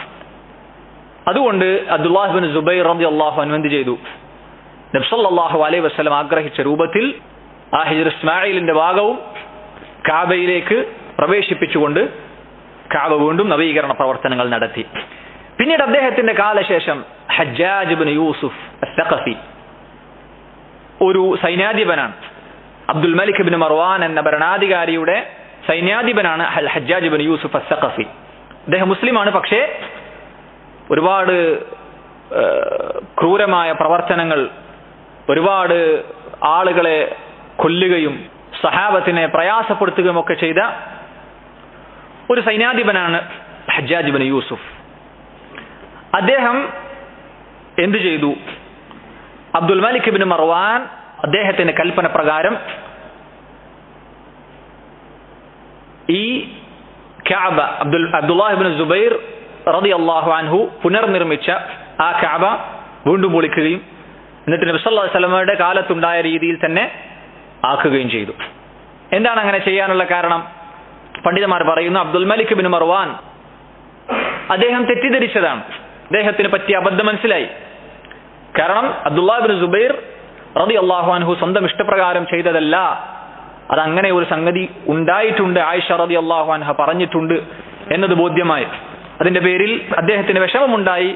അതുകൊണ്ട് അബ്ദുല്ലാഹ് ഇബ്നു സുബൈർ റളിയല്ലാഹു അൻഹു എന്ത് ചെയ്തു? നബി സല്ലല്ലാഹു അലൈഹി വസല്ലം ആഗ്രഹിച്ച രൂപത്തിൽ ആ ഹിജ്ർ ഇസ്മായിലിന്റെ ഭാഗവും കഅബയിലേക്ക് പ്രവേശിപ്പിച്ചുകൊണ്ട് കഅബ വീണ്ടും നവീകരണ പ്രവർത്തനങ്ങൾ നടത്തി. പിന്നീട് അദ്ദേഹത്തിന്റെ കാലശേഷം ഹജ്ജാജ് ഇബ്നു യൂസുഫ് അസ്സഖഫി ഒരു സൈന്യാധിപനാണ്. അബ്ദുൽ മലിക് ഇബ്നു മർവാൻ എന്ന ഭരണാധികാരിയുടെ സൈന്യാധിപനാണ് ഹജ്ജാജ് ഇബ്നു യൂസുഫ് അസ്സഖഫി. അദ്ദേഹം മുസ്ലിമാണ്. പക്ഷേ ഒരുപാട് ക്രൂരമായ പ്രവർത്തനങ്ങൾ, ഒരുപാട് ആളുകളെ കൊല്ലുകയും സഹാബത്തിനെ പ്രയാസപ്പെടുത്തുകയും ഒക്കെ ചെയ്ത ഒരു സൈന്യാധിപനാണ് ഹജ്ജാജ് ഇബ്നു യൂസുഫ്. അദ്ദേഹം എന്തു ചെയ്തു? അബ്ദുൽ മലിക് ഇബ്നു മർവാൻ അദ്ദേഹത്തിന്റെ കൽപ്പന പ്രകാരം ഈ കഅബ അബ്ദുല്ലാഹ് ഇബ്നു സുബൈർ റളിയല്ലാഹു അൻഹു പുനർനിർമ്മിച്ച ആ കഅബ വീണ്ടും പൊളിക്കുകയും എന്നിട്ട് നബി സല്ലല്ലാഹു അലൈഹി വസല്ലമയുടെ കാലത്തുണ്ടായ രീതിയിൽ തന്നെ ആക്കുകയും ചെയ്തു. എന്താണ് അങ്ങനെ ചെയ്യാനുള്ള കാരണം? പണ്ഡിതന്മാർ പറയുന്നു, അബ്ദുൽ മലിക് ഇബ്നു മർവാൻ അദ്ദേഹം തെറ്റിദ്ധരിച്ചതാണ്. അദ്ദേഹത്തിന് പറ്റിയ അബദ്ധം മനസ്സിലായി. കാരണം അബ്ദുല്ലാഹ് ഇബ്നു സുബൈർ റളിയല്ലാഹു അൻഹു സ്വന്തം ഇഷ്ടപ്രകാരം ചെയ്തതല്ല, അതങ്ങനെ ഒരു സംഗതി ഉണ്ടായിട്ടുണ്ട്, ആയിഷ റളിയല്ലാഹു അൻഹ പറഞ്ഞിട്ടുണ്ട് എന്നത് ബോധ്യമായി. അതിന്റെ പേരിൽ അദ്ദേഹത്തിന് വിഷമമുണ്ടായി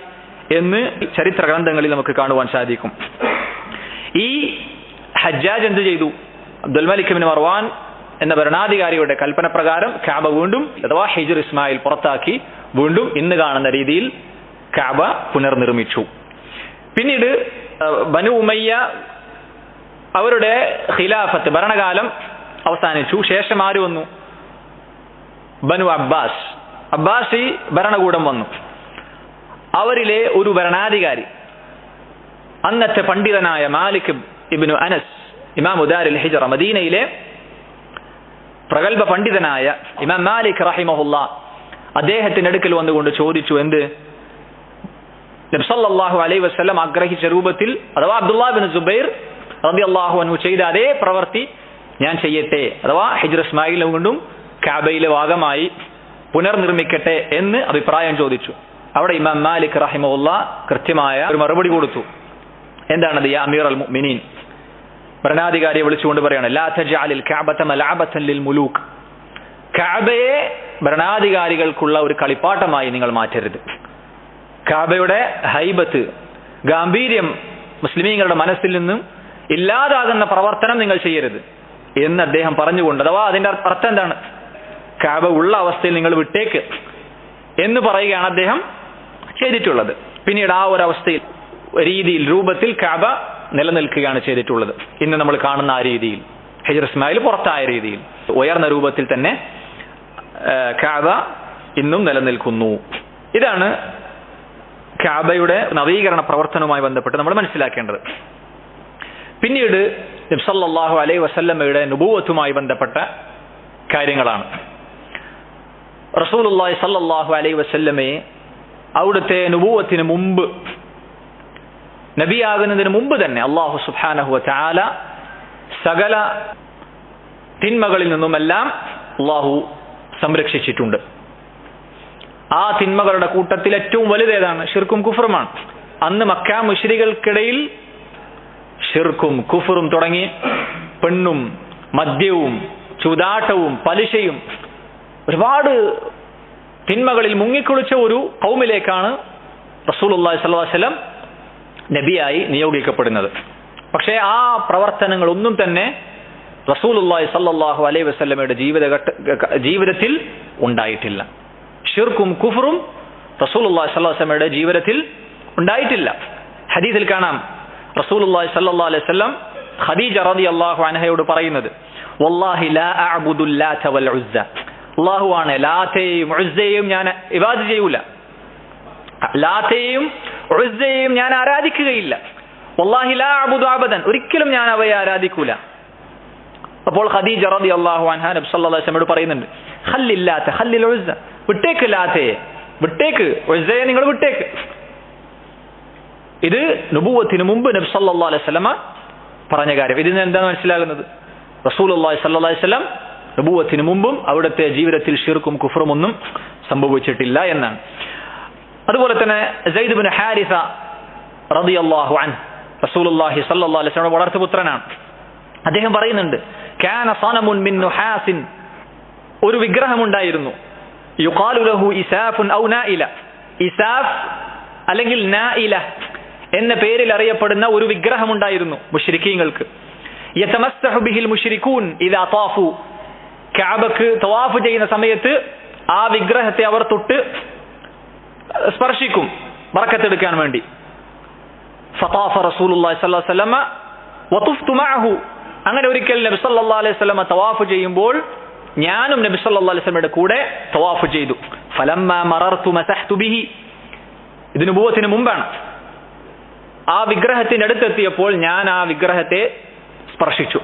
എന്ന് ചരിത്ര ഗ്രന്ഥങ്ങളിൽ നമുക്ക് കാണുവാൻ സാധിക്കും. ഈ ഹജ്ജാജ് എന്ത് ചെയ്തു? അബ്ദുൽ മലിക് ഇബ്നു മർവാൻ എന്ന ഭരണാധികാരിയുടെ കൽപ്പന പ്രകാരം കഅബ വീണ്ടും അഥവാ ഹിജ്ർ ഇസ്മായിൽ പുറത്താക്കി വീണ്ടും ഇന്ന് കാണുന്ന രീതിയിൽ കഅബ പുനർനിർമ്മിച്ചു. പിന്നീട് ബനു ഉമയ്യ അവരുടെ ഖിലാഫത്ത് ഭരണകാലം അവസാനിച്ചു. ശേഷം ആര് വന്നു? ബനു അബ്ബാസി ഭരണകൂടം വന്നു. അവരിലെ ഒരു ഭരണാധികാരി അന്നത്തെ പണ്ഡിതനായ മാലിക് ഇബ്നു അനസ് ഇമാം ദാരുൽ ഹിജ്റ മദീനയിലെ പ്രഗൽഭ പണ്ഡിതനായ ഇമാം മാലിക് റഹിമഹുല്ലാ അദ്ദേഹത്തിന്റെ അടുക്കൽ വന്നുകൊണ്ട് ചോദിച്ചു, എന്ത്? നബി സല്ലല്ലാഹു അലൈഹി വസല്ലം ആഗ്രഹിച്ച രൂപത്തിൽ അഥവാ അബ്ദുല്ലാഹ് ഇബ്നു സുബൈർ റളിയല്ലാഹു അൻഹു ചെയ്ത അതേ പ്രവൃത്തി ഞാൻ ചെയ്യട്ടെ, അഥവാ ഹിജ്ർ ഇസ്മായിൽ കൊണ്ടും കഅബയിലെ ഭാഗമായി പുനർനിർമ്മിക്കട്ടെ എന്ന് അഭിപ്രായം ചോദിച്ചു. അവിടെ ഇമാം മാലിക് റഹിമഹുല്ലാ കൃത്യമായ ഒരു മറുപടി കൊടുത്തു. എന്താണത്? യാ അമീറൽ മുഅ്മിനീൻ, ഭരണാധികാരിയെ വിളിച്ചുകൊണ്ട് പറയാണ്, ലാ തജ്അലിൽ കഅബത മൽഅബതൻ ലിൽ മുലൂക്, കഅബയെ ഭരണാധികാരികൾക്കുള്ള ഒരു കളിപ്പാട്ടമായി നിങ്ങൾ മാറ്റരുത്. കഅബയുടെ ഹൈബത്ത്, ഗാംഭീര്യം മുസ്ലിമീങ്ങളുടെ മനസ്സിൽ നിന്നും ഇല്ലാതാകുന്ന പ്രവർത്തനം നിങ്ങൾ ചെയ്യരുത് എന്ന് അദ്ദേഹം പറഞ്ഞുകൊണ്ട്, അഥവാ അതിന്റെ അർത്ഥം എന്താണ്? കഅബ ഉള്ള അവസ്ഥയിൽ നിങ്ങൾ വിട്ടേക്ക് എന്ന് പറയുകയാണ് അദ്ദേഹം ചെയ്തിട്ടുള്ളത്. പിന്നീട് ആ ഒരു അവസ്ഥയിൽ രീതിയിൽ രൂപത്തിൽ കഅബ നിലനിൽക്കുകയാണ് ചെയ്തിട്ടുള്ളത്. ഇന്ന് നമ്മൾ കാണുന്ന ആ രീതിയിൽ, ഹിജ്ർ ഇസ്മായിൽ പുറത്തായ രീതിയിൽ ഉയർന്ന രൂപത്തിൽ തന്നെ കഅബ ഇന്നും നിലനിൽക്കുന്നു. ഇതാണ് കഅബയുടെ നവീകരണ പ്രവർത്തനവുമായി ബന്ധപ്പെട്ട് നമ്മൾ മനസ്സിലാക്കേണ്ടത്. പിന്നീട് നബി സല്ലല്ലാഹു അലൈഹി വസല്ലമയുടെ നുബുവത്തുമായി ബന്ധപ്പെട്ട കാര്യങ്ങളാണ്. റസൂലുള്ളാഹി സല്ലല്ലാഹു അലൈഹി വസല്ലമയെ അവിടുത്തെ നുബുവത്തിന് മുമ്പ്, നബിയാകുന്നതിന് മുമ്പ് തന്നെ അല്ലാഹു സുബ്ഹാനഹു വ തആല സകല തിന്മകളിൽ നിന്നുമെല്ലാം അല്ലാഹു സംരക്ഷിച്ചിട്ടുണ്ട്. ആ തിന്മകളുടെ കൂട്ടത്തിൽ ഏറ്റവും വലുതേതാണ്? ഷിർക്കും കുഫറുമാണ്. അന്ന് മക്ക മുശ്രികൾക്കിടയിൽ ഷിർക്കും കുഫറും തുടങ്ങി പെണ്ണും മദ്യവും ചൂതാട്ടവും പലിശയും ഒരുപാട് തിന്മകളിൽ മുങ്ങിക്കുളിച്ച ഒരു ഖൗമിലേക്കാണ് റസൂലുള്ളാഹി സ്വല്ലല്ലാഹു അലൈഹി വസല്ലം നബിയായി നിയോഗിക്കപ്പെടുന്നത്. പക്ഷേ ആ പ്രവർത്തനങ്ങളൊന്നും തന്നെ റസൂലുള്ളാഹി സ്വല്ലല്ലാഹു അലൈഹി വസല്ലമയുടെ ജീവിതത്തിൽ ഉണ്ടായിട്ടില്ല. ഷിർക്കും കുഫറും റസൂലുള്ളാഹി സ്വല്ലല്ലാഹു അലൈഹി വസല്ലമയുടെ ജീവിതത്തിൽ ഉണ്ടായിട്ടില്ല. ഹദീസിൽ കാണാം റസൂലുള്ളാഹി സ്വല്ലല്ലാഹു അലൈഹി വസല്ലം ഖദീജ റളിയല്ലാഹു അൻഹയോട് പറയുന്നത്, വല്ലാഹി ലാ അഅ്ബുദു ലാത വൽ ഉസ്സ, അല്ലാഹുവാണ്, ലാത്തയെയും ഉസ്സയെയും ഞാൻ ഇബാദത്ത് ചെയ്യൂല, ലാത്തയെയും ഉസ്സയെയും ഞാൻ ആരാധിക്കുകയില്ല. വല്ലാഹി ലാ അഅ്ബുദു അബദൻ, ഒരിക്കലും ഞാൻ അവയെ ആരാധിക്കൂല. അപ്പോൾ ഖദീജ റളിയല്ലാഹു അൻഹ നബി സല്ലല്ലാഹു അലൈഹി വസല്ലമയോട് പറയുന്നുണ്ട്, ഖല്ലിൽ ലാത ഖല്ലിൽ ഉസ്സ, വിട്ടേക്ക് ലാത്തയെ, വിട്ടേക്ക് ഉസ്സയെ നിങ്ങൾ വിട്ടേക്ക്. ഇത് നുബുവത്തിന് മുമ്പ് നബി സല്ലല്ലാഹു അലൈഹി വസല്ലമ പറഞ്ഞ കാര്യം. ഇതിൽ നിന്ന് എന്താണ് മനസ്സിലാകുന്നത്? റസൂലുള്ളാഹി സ്വല്ലല്ലാഹു അലൈഹി വസല്ലം നുബുവത്തിന് മുമ്പും അവിടുത്തെ ജീവിതത്തിൽ ഷിർക്കും കുഫറും ഒന്നും സംഭവിച്ചിട്ടില്ല എന്നാണ്. അതുപോലെ തന്നെ സയ്യിദ് ഇബ്നു ഹാരിസ റളിയല്ലാഹു അൻഹു റസൂലുള്ളാഹി സ്വല്ലല്ലാഹു അലൈഹി വസല്ലം വളർത്തുപുത്രനാണ്. അദ്ദേഹം പറയുന്നുണ്ട്, കാന സനമുൻ മിൻ നുഹാസിൻ, ഒരു വിഗ്രഹമുണ്ടായിരുന്നു, യുഖാലു ലഹു ഇസാഫുൻ ഔ നായില, ഇസാഫ് അല്ലെങ്കിൽ നായില എന്ന പേരിൽ അറിയപ്പെടുന്ന ഒരു വിഗ്രഹമുണ്ടായിരുന്നു മുശ്രിക്കീങ്ങൾക്ക്. യതമസ്സഹു ബിഹിൽ മുശ്രികൂൻ ഇദാ ത്വാഫു, കഅബക്ക് തവാഫ് ചെയ്യുന്ന സമയത്ത് ആ വിഗ്രഹത്തെ അവർ തൊട്ട് സ്പർശിക്കും ബറക്കത്തെടുക്കാൻ വേണ്ടി. ഫതാഫ റസൂലുള്ളാഹി സ്വല്ലല്ലാഹു അലൈഹി വസല്ലമ വതുഫ്തു മഅഹു, അങ്ങനെ ഒരിക്കൽ നബി സല്ലല്ലാഹു അലൈഹി വസല്ലമ തവാഫ് ചെയ്യുമ്പോൾ ഞാനും നബി സല്ലല്ലാഹു അലൈഹി വസല്ലമയുടെ കൂടെ തവാഫ് ചെയ്തു. ഫലമ്മാ മറർതു മസഹ്തു ബിഹി, ഇത് നുബുവത്തിന് മുമ്പാണ്. ആ വിഗ്രഹത്തിന്റെ അടുത്തെത്തിയപ്പോൾ ഞാൻ ആ വിഗ്രഹത്തെ സ്പർശിച്ചു.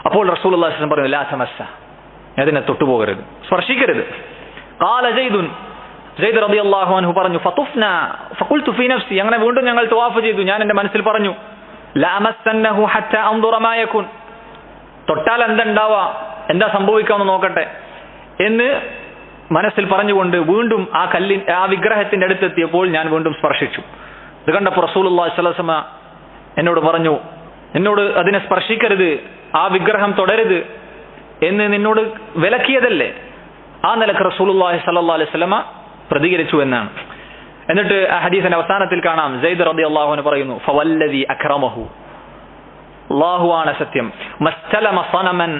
അപ്പോൾ റസൂലുള്ളാഹി സ്വല്ലല്ലാഹു അലൈഹി വസല്ലം പറഞ്ഞു, ലാ തമസ്സ, അതിനെ തൊട്ടുപോകരുത്, സ്പർശിക്കരുത്. ഖാല സയ്യിദ് റളിയല്ലാഹു അൻഹു പറഞ്ഞു, ഫതുഫ്നാ ഫഖുൽതു ഫീ നഫ്സി, അങ്ങനെ വീണ്ടും ഞങ്ങൾ തവാഫ് ചെയ്തു. ഞാൻ എന്റെ മനസ്സിൽ പറഞ്ഞു, ലാ അമസ്സന്നഹു ഹത്താ അൻദുറ മാ യകുൻ, തൊട്ടാൽ എന്തുണ്ടാവാ, എന്താ സംഭവിക്കാമെന്ന് നോക്കട്ടെ എന്ന് മനസ്സിൽ പറഞ്ഞുകൊണ്ട് വീണ്ടും ആ വിഗ്രഹത്തിന്റെ അടുത്തെത്തിയപ്പോൾ ഞാൻ വീണ്ടും സ്പർശിച്ചു. ഇത് കണ്ടപ്പോൾ റസൂലുള്ളാഹി സ്വല്ലല്ലാഹു അലൈഹി വസല്ലം എന്നോട് പറഞ്ഞു, എന്നോട് അതിനെ സ്പർശിക്കരുത്, ആ വിഗ്രഹം തുടരുത് എന്ന് നിന്നോട് വിലക്കിയതല്ലേ. ആ നിലക്ക് റസൂലുള്ളാഹി സ്വല്ലല്ലാഹു അലൈഹി വസല്ലം പ്രതികരിച്ചു എന്നാണ്. എന്നിട്ട് ആ ഹദീസിന്റെ അവസാനത്തിൽ കാണാം, സയ്യിദ് റളിയല്ലാഹു അൻഹു പറയുന്നു, ഫവല്ലദി അക്രമഹു, അല്ലാഹുവാണ് സത്യം, മസ്തലമ സനമൻ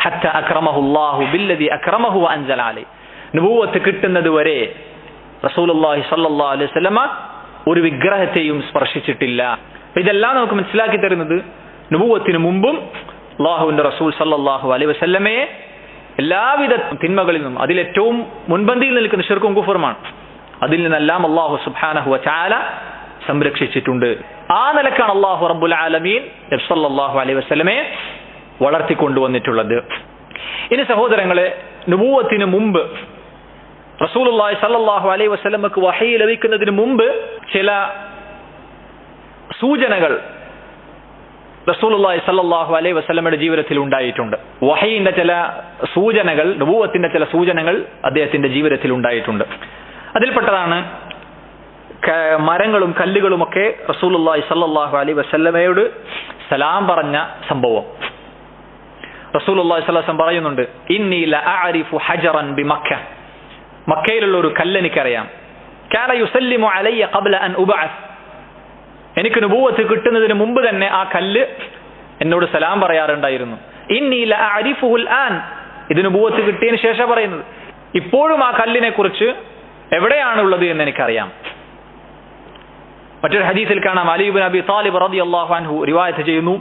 ഹത്താ അക്രമഹു അല്ലാഹു ബില്ലദി അക്രമഹു വഅൻസല അലൈഹി, നുബുവത്ത് കിട്ടുന്നത് വരെ റസൂലുള്ളാഹി സ്വല്ലല്ലാഹു അലൈഹി വസല്ലം ഒരു വിഗ്രഹത്തെയും സ്പർശിച്ചിട്ടില്ല. ഇതെല്ലാം നമുക്ക് മനസ്സിലാക്കി തരുന്നത് നുബുവത്തിന് മുമ്പും അല്ലാഹുവിന്റെ റസൂൽ സ്വല്ലല്ലാഹു അലൈഹി വസല്ലമയെ എല്ലാവിധ തിന്മകളിൽ നിന്നും അതിലേറ്റവും മുൻപന്തിയിൽ നിൽക്കുന്ന ശിർക്കും കുഫറുമാണ്, അതിൽ നിന്നെല്ലാം അല്ലാഹു സുബ്ഹാനഹു വതആല സംരക്ഷിച്ചിട്ടുണ്ട്. ആ നിലക്കാണ് അല്ലാഹു റബ്ബുൽ ആലമീൻ നബി സല്ലല്ലാഹു അലൈഹി വസല്ലമയെ വളർത്തിക്കൊണ്ടുവന്നിട്ടുള്ളത്. ഇനി സഹോദരങ്ങളെ, നുബുവത്തിന് മുമ്പ് റസൂലുള്ളാഹി സ്വല്ലല്ലാഹു അലൈഹി വസല്ലമക്ക് വഹയി ലഭിക്കുന്നതിന് മുമ്പ് ചില സൂചനകൾ റസൂലുള്ളാഹി സ്വല്ലല്ലാഹു അലൈഹി വസല്ലമയുടെ ജീവിതത്തിൽ ഉണ്ടായിട്ടുണ്ട്. വഹയിന്റെ ചില സൂചനകൾ, നുബുവത്തിന്റെ ചില സൂചനകൾ അദ്ദേഹത്തിന്റെ ജീവിതത്തിൽ ഉണ്ടായിട്ടുണ്ട്. അതിൽപ്പെട്ടതാണ് മരങ്ങളും കല്ലുകളും ഒക്കെ റസൂലുള്ളാഹി സ്വല്ലല്ലാഹു അലൈഹി വസല്ലമയോട് സലാം പറഞ്ഞ സംഭവം. റസൂലുള്ളാഹി സ്വല്ലല്ലാഹു അലൈഹി വസല്ലം പറയുന്നുണ്ട്, ഇന്നി ലഅഅരിഫു ഹജറൻ ബിമക്ക, മക്കയിലുള്ള ഒരു കല്ല് എനിക്കറിയാം, കാന യുസല്ലിമു അലയ്യ ഖബ്ല അൻ ഉബഅസ്, എനിക്ക് നുബുവത്ത് കിട്ടുന്നതിന് മുമ്പ് തന്നെ ആ കല്ല് എന്നോട് സലാം പറയാറുണ്ടായിരുന്നു. ഇന്നി ലഅഅരിഫുൽ ആൻ, ഇത് നുബുവത്ത് കിട്ടിയതിന് ശേഷം പറയുന്നത്, ഇപ്പോഴും ആ കല്ലിനെ കുറിച്ച് എവിടെയാണുള്ളത് എന്ന് എനിക്കറിയാം. മറ്റൊരു ഹദീസിൽ കാണാം, അലി ഇബ്നു അബി താലിബ് റളിയല്ലാഹു അൻഹു റിവായത്ത് ചെയ്യുന്നു,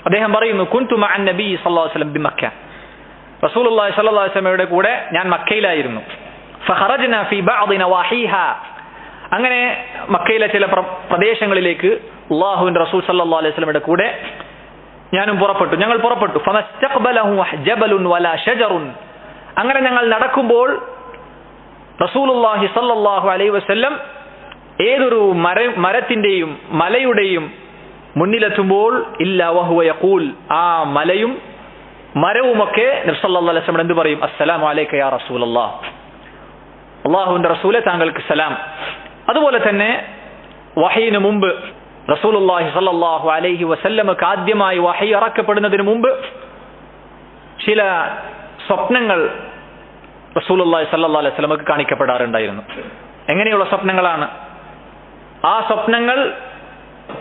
അദ്ദേഹം പറയുന്നു, കുൻതു മഅൻ നബി സല്ലല്ലാഹു അലൈഹി വസല്ലം ബിമക്ക, റസൂലുള്ളാഹി സ്വല്ലല്ലാഹു അലൈഹി വസല്ലമയുടെ കൂടെ ഞാൻ മക്കയിലായിരുന്നു. ഫഖറജ്നാ ഫീ ബഅദി നവാഹിഹാ, അങ്ങനെ മക്കയിലെ ചില പ്രദേശങ്ങളിലേക്ക് അല്ലാഹുവിന്റെ റസൂൽ സല്ലല്ലാഹു അലൈഹി വസല്ലമയുടെ കൂടെ ഞങ്ങൾ പുറപ്പെട്ടു. ഫമസ്തഖ്ബലഹു ജബലുൻ വലാ ഷജറുൻ, അങ്ങനെ ഞങ്ങൾ നടക്കുമ്പോൾ റസൂലുള്ളാഹി സ്വല്ലല്ലാഹു അലൈഹി വസല്ലം ഏതൊരു മരത്തിന്റെയും മലയുടെയും മുന്നിലെത്തുമ്പോൾ ഇല്ലാ വഹുവ യഖൂൽ, ആ മലയും മരവുമൊക്കെ നബി സല്ലല്ലാഹു അലൈഹി വസല്ലം എന്ത് പറയും, അസ്സലാമു അലൈക യാ റസൂലല്ലാഹ്, അള്ളാഹുവിന്റെ റസൂലെ താങ്കൾക്ക് സലാം. അതുപോലെ തന്നെ വഹയിന് മുമ്പ് റസൂലുള്ളാഹി സ്വല്ലല്ലാഹു അലൈഹി വസല്ലമക്ക് ആദ്യമായി വഹയി ഇറക്കപ്പെടുന്നതിന് മുമ്പ് ചില സ്വപ്നങ്ങൾ റസൂലുള്ളാഹി സ്വല്ലല്ലാഹു അലൈഹി വസല്ലമക്ക് കാണിക്കപ്പെടാറുണ്ടായിരുന്നു. എങ്ങനെയുള്ള സ്വപ്നങ്ങളാണ് ആ സ്വപ്നങ്ങൾ?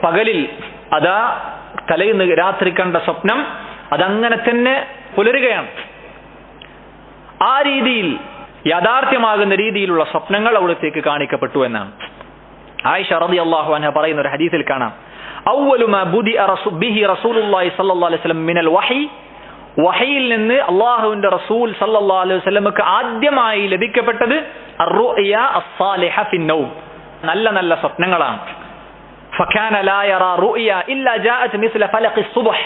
പകലിൽ അതാ തലേന്ന് രാത്രി കണ്ട സ്വപ്നം അതങ്ങനെ തന്നെ പുലരുകയാണ്. ആ രീതിയിൽ യാഥാർത്ഥ്യമാകുന്ന രീതിയിലുള്ള സ്വപ്നങ്ങൾ അവിടത്തേക്ക് കാണിക്കപ്പെട്ടു എന്നാണ്. ആയിഷ റളിയല്ലാഹു അൻഹ പറയുന്ന ഒരു ഹദീസിൽ കാണാം, അവ്വലു മാ ബുദിഅ ബിഹി റസൂലുള്ളാഹി സ്വല്ലല്ലാഹു അലൈഹി വസല്ലം മിനൽ വഹി, വഹയിൽ നിന്ന് അല്ലാഹുവിന്റെ റസൂൽ സ്വല്ലല്ലാഹു അലൈഹി വസല്ലമക്ക് ആദ്യമായി ലഭിക്കപ്പെട്ടത് അർറുഅയ അസ്സാലിഹ ഫിന്നൗം, നല്ല നല്ല സ്വപ്നങ്ങളാണ്. ഫകാന ലാ യറാ റുഅയ ഇല്ലാ ജാഅത് മിസ്ല ഫലഖി സുബ്ഹ്.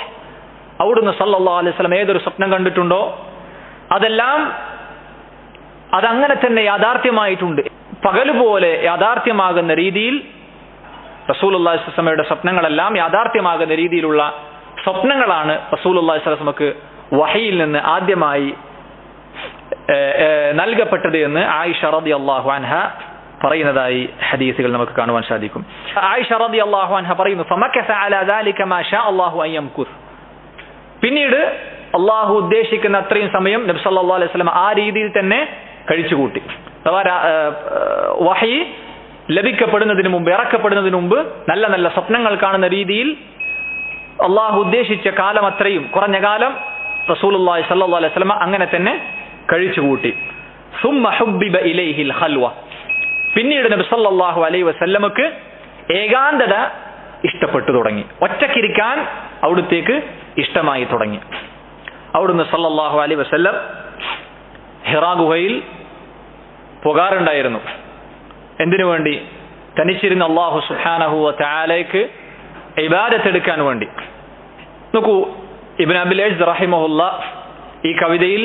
അവിടുന്ന് സല്ലല്ലാഹു അലൈഹി വസല്ലം ഏതൊരു സ്വപ്നം കണ്ടിട്ടുണ്ടോ അതെല്ലാം അതങ്ങനെ തന്നെ യാഥാർത്ഥ്യമായിട്ടുണ്ട്. പകലുപോലെ യാഥാർത്ഥ്യമാകുന്ന രീതിയിൽ റസൂലുള്ളാഹി സ്വല്ലല്ലാഹു അലൈഹി വസല്ലമയുടെ സ്വപ്നങ്ങളെല്ലാം യാഥാർത്ഥ്യമാകുന്ന രീതിയിലുള്ള സ്വപ്നങ്ങളാണ് റസൂലുള്ളാഹി സ്വല്ലല്ലാഹു അലൈഹി വസല്ലമക്ക് വഹയിൽ നിന്ന് ആദ്യമായി നൽകപ്പെട്ടത് എന്ന് ആയിഷ റളിയല്ലാഹു അൻഹ പറയുന്നതായി ഹദീസുകൾ നമുക്ക് കാണുവാൻ സാധിക്കും. ആയിഷ റളിയല്ലാഹു അൻഹ പറയുന്നു, ഫമകസ അലാ ദാലിക മാ ഷാ അല്ലാഹു അൻ യംകുസ്. പിന്നീട് അള്ളാഹു ഉദ്ദേശിക്കുന്ന അത്രയും സമയം നബി സല്ലല്ലാഹു അലൈഹി വസല്ലം ആ രീതിയിൽ തന്നെ കഴിച്ചുകൂട്ടി. വഹി ലഭിക്കപ്പെടുന്നതിന് മുമ്പ്, ഇറക്കപ്പെടുന്നതിന് മുമ്പ് നല്ല നല്ല സ്വപ്നങ്ങൾ കാണുന്ന രീതിയിൽ അള്ളാഹു ഉദ്ദേശിച്ച കാലം അത്രയും കുറഞ്ഞ കാലം റസൂലുള്ളാഹി സ്വല്ലല്ലാഹു അലൈഹി വസല്ലം അങ്ങനെ തന്നെ കഴിച്ചുകൂട്ടി. സുമ്മ ഹുബ്ബിബ ഇലൈഹിൽ ഖൽവ. പിന്നീട് നബി സല്ലല്ലാഹു അലൈഹി വസല്ലമക്ക് ഏകാന്തത ഇഷ്ടപ്പെട്ടു തുടങ്ങി, ഒറ്റക്കിരിക്കാൻ അവിടുത്തേക്ക് ഇഷ്ടമായി തുടങ്ങി. അവിടുന്ന് സല്ലല്ലാഹു അലൈഹി വസല്ലം ഹിറാ ഗുഹയിൽ പോകാറുണ്ടായിരുന്നു. എന്തിനു വേണ്ടി? തനിച്ചിരുന്ന അല്ലാഹു സുബ്ഹാനഹു വ തആലയ്ക്ക് ഇബാദത്ത് എടുക്കാൻ വേണ്ടി. നോക്കൂ, ഇബ്നു അബിൽ ഇസ് റഹിമഹുല്ലാ ഈ കവിതയിൽ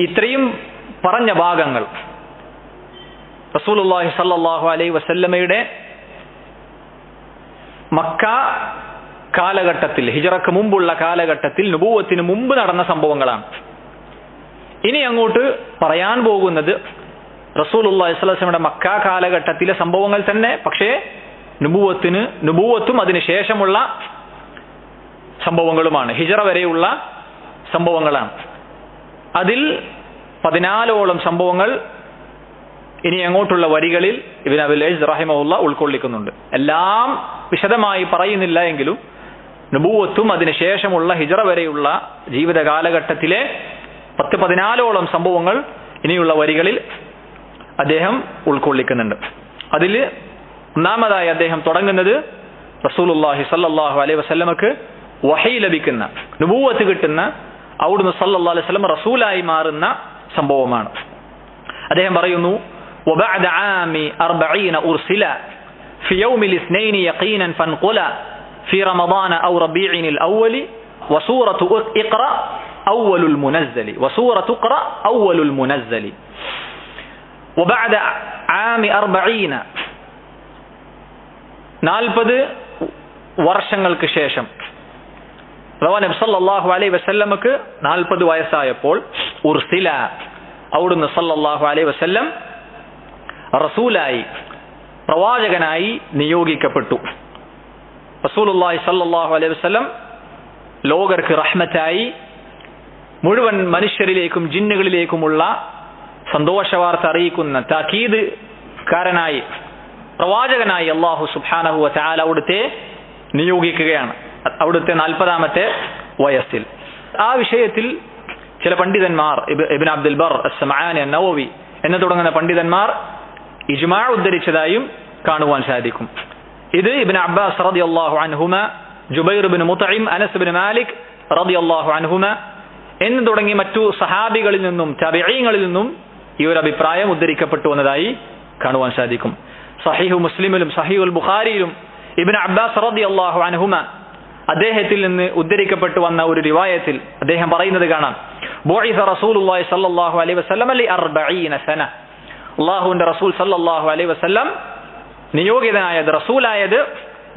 ഇത്രയും പറഞ്ഞ ഭാഗങ്ങൾ റസൂലുള്ളാഹി സ്വല്ലല്ലാഹു അലൈഹി വസല്ലമയുടെ മക്ക കാലഘട്ടത്തിൽ, ഹിജ്റക്ക് മുമ്പുള്ള കാലഘട്ടത്തിൽ, നുബുവത്തിന് മുമ്പ് നടന്ന സംഭവങ്ങളാണ്. ഇനി അങ്ങോട്ട് പറയാൻ പോകുന്നത് റസൂലുള്ളാഹി സ്വല്ലല്ലാഹു അലൈഹി വസല്ലമയുടെ മക്ക കാലഘട്ടത്തിലെ സംഭവങ്ങൾ തന്നെ, പക്ഷേ നുബുവത്തും അതിനുശേഷമുള്ള സംഭവങ്ങളുമാണ്, ഹിജ്റ വരെയുള്ള സംഭവങ്ങളാണ്. അതിൽ 14ഓളം സംഭവങ്ങൾ ഇനി അങ്ങോട്ടുള്ള വരികളിൽ ഇബ്നു അബിൽ ഇസ് റഹിമഹുല്ലാ ഉൾക്കൊള്ളിക്കുന്നുണ്ട്. എല്ലാം വിശദമായി പറയുന്നില്ല എങ്കിലും നുബുവത്തും അതിനുശേഷമുള്ള ഹിജ്റ വരെയുള്ള ജീവിത കാലഘട്ടത്തിലെ 10-14ഓളം സംഭവങ്ങൾ ഇനിയുള്ള വരികളിൽ അദ്ദേഹം ഉൾക്കൊള്ളിക്കുന്നുണ്ട്. അതിൽ ഒന്നാമതായി അദ്ദേഹം തുടങ്ങുന്നത് റസൂലുള്ളാഹി സ്വല്ലല്ലാഹു അലൈഹി വസല്ലമക്ക് വഹി ലഭിക്കുന്ന, നുബുവത്ത് കിട്ടുന്ന, അവിടുന്ന് സല്ലല്ലാഹു അലൈഹി വസല്ലം റസൂലായി മാറുന്ന സംഭവമാണ്. അദ്ദേഹം പറയുന്നു, وبعد عام 40 أرسل في يوم الاثنين يقينا فانقلا في رمضان أو ربيع الأول وسورة اقرأ أول المنزل وسورة اقرأ أول المنزل وبعد عام 40 40 വർഷങ്ങൾക്ക് ശേഷം നബി സല്ലല്ലാഹു അലൈഹി വസല്ലമക്ക് 40 വയസ്സായപ്പോൾ ഉർസില, അവിടുന്ന് സല്ലല്ലാഹു അലൈഹി വസല്ലം റസൂലായി, പ്രവാചകനായി നിയോഗിക്കപ്പെട്ടു. റസൂലുള്ളാഹി സ്വല്ലല്ലാഹു അലൈഹി വസല്ലം ലോകർക്ക് റഹ്മത്തായി, മുഴുവൻ മനുഷ്യരിലേക്കും ജിന്നുകളിലേക്കുമുള്ള സന്തോഷവാർത്ത അറിയിക്കുന്ന താക്കീദ് കാരനായി, പ്രവാചകനായി അല്ലാഹു സുബ്ഹാനഹു വ തആല അവിടുത്തെ നിയോഗിക്കുകയാണ്, അവിടുത്തെ 40ാമത്തെ വയസ്സിൽ. ആ വിഷയത്തിൽ ചില പണ്ഡിതന്മാർ, ഇബ്നു അബ്ദുൽ ബർ അസ്-സമആനി അൻ-നവവി എന്ന് തുടങ്ങുന്ന പണ്ഡിതന്മാർ ഇജ്മാ ഉദ്ധരിച്ചതായും കാണുവാൻ സാധിക്കും. ഇത് ഇബ്നു അബ്ബാസ് റളിയല്ലാഹു അൻഹുമ, ജുബൈർ ഇബ്നു മുത്ഇം, അനസ് ഇബ്നു മാലിക് റളിയല്ലാഹു അൻഹുമ എന്ന് തുടങ്ങി മറ്റു സഹാബികളിൽ നിന്നും തബഈങ്ങളിൽ നിന്നും ഈ ഒരു അഭിപ്രായം ഉദ്ധരിക്കപ്പെട്ടു വന്നതായി കാണുവാൻ സാധിക്കും. സഹീഹു മുസ്ലിമിലും സഹീഹുൽ ബുഖാരിയിലും ഇബ്നു അബ്ബാസ് റളിയല്ലാഹു അൻഹുമ അദ്ദേഹത്തിൽ നിന്ന് ഉദ്ധരിക്കപ്പെട്ടു വന്ന ഒരു റിവായത്തിൽ അദ്ദേഹം പറയുന്നത് കാണാം, ബുഇസ റസൂലുള്ളാഹി സ്വല്ലല്ലാഹു അലൈഹി വസല്ലം ലി 40 സന. അല്ലാഹുവിന്റെ റസൂൽ സല്ലല്ലാഹു അലൈഹി വസല്ലം നിയോഗിതനായത്, റസൂലായത്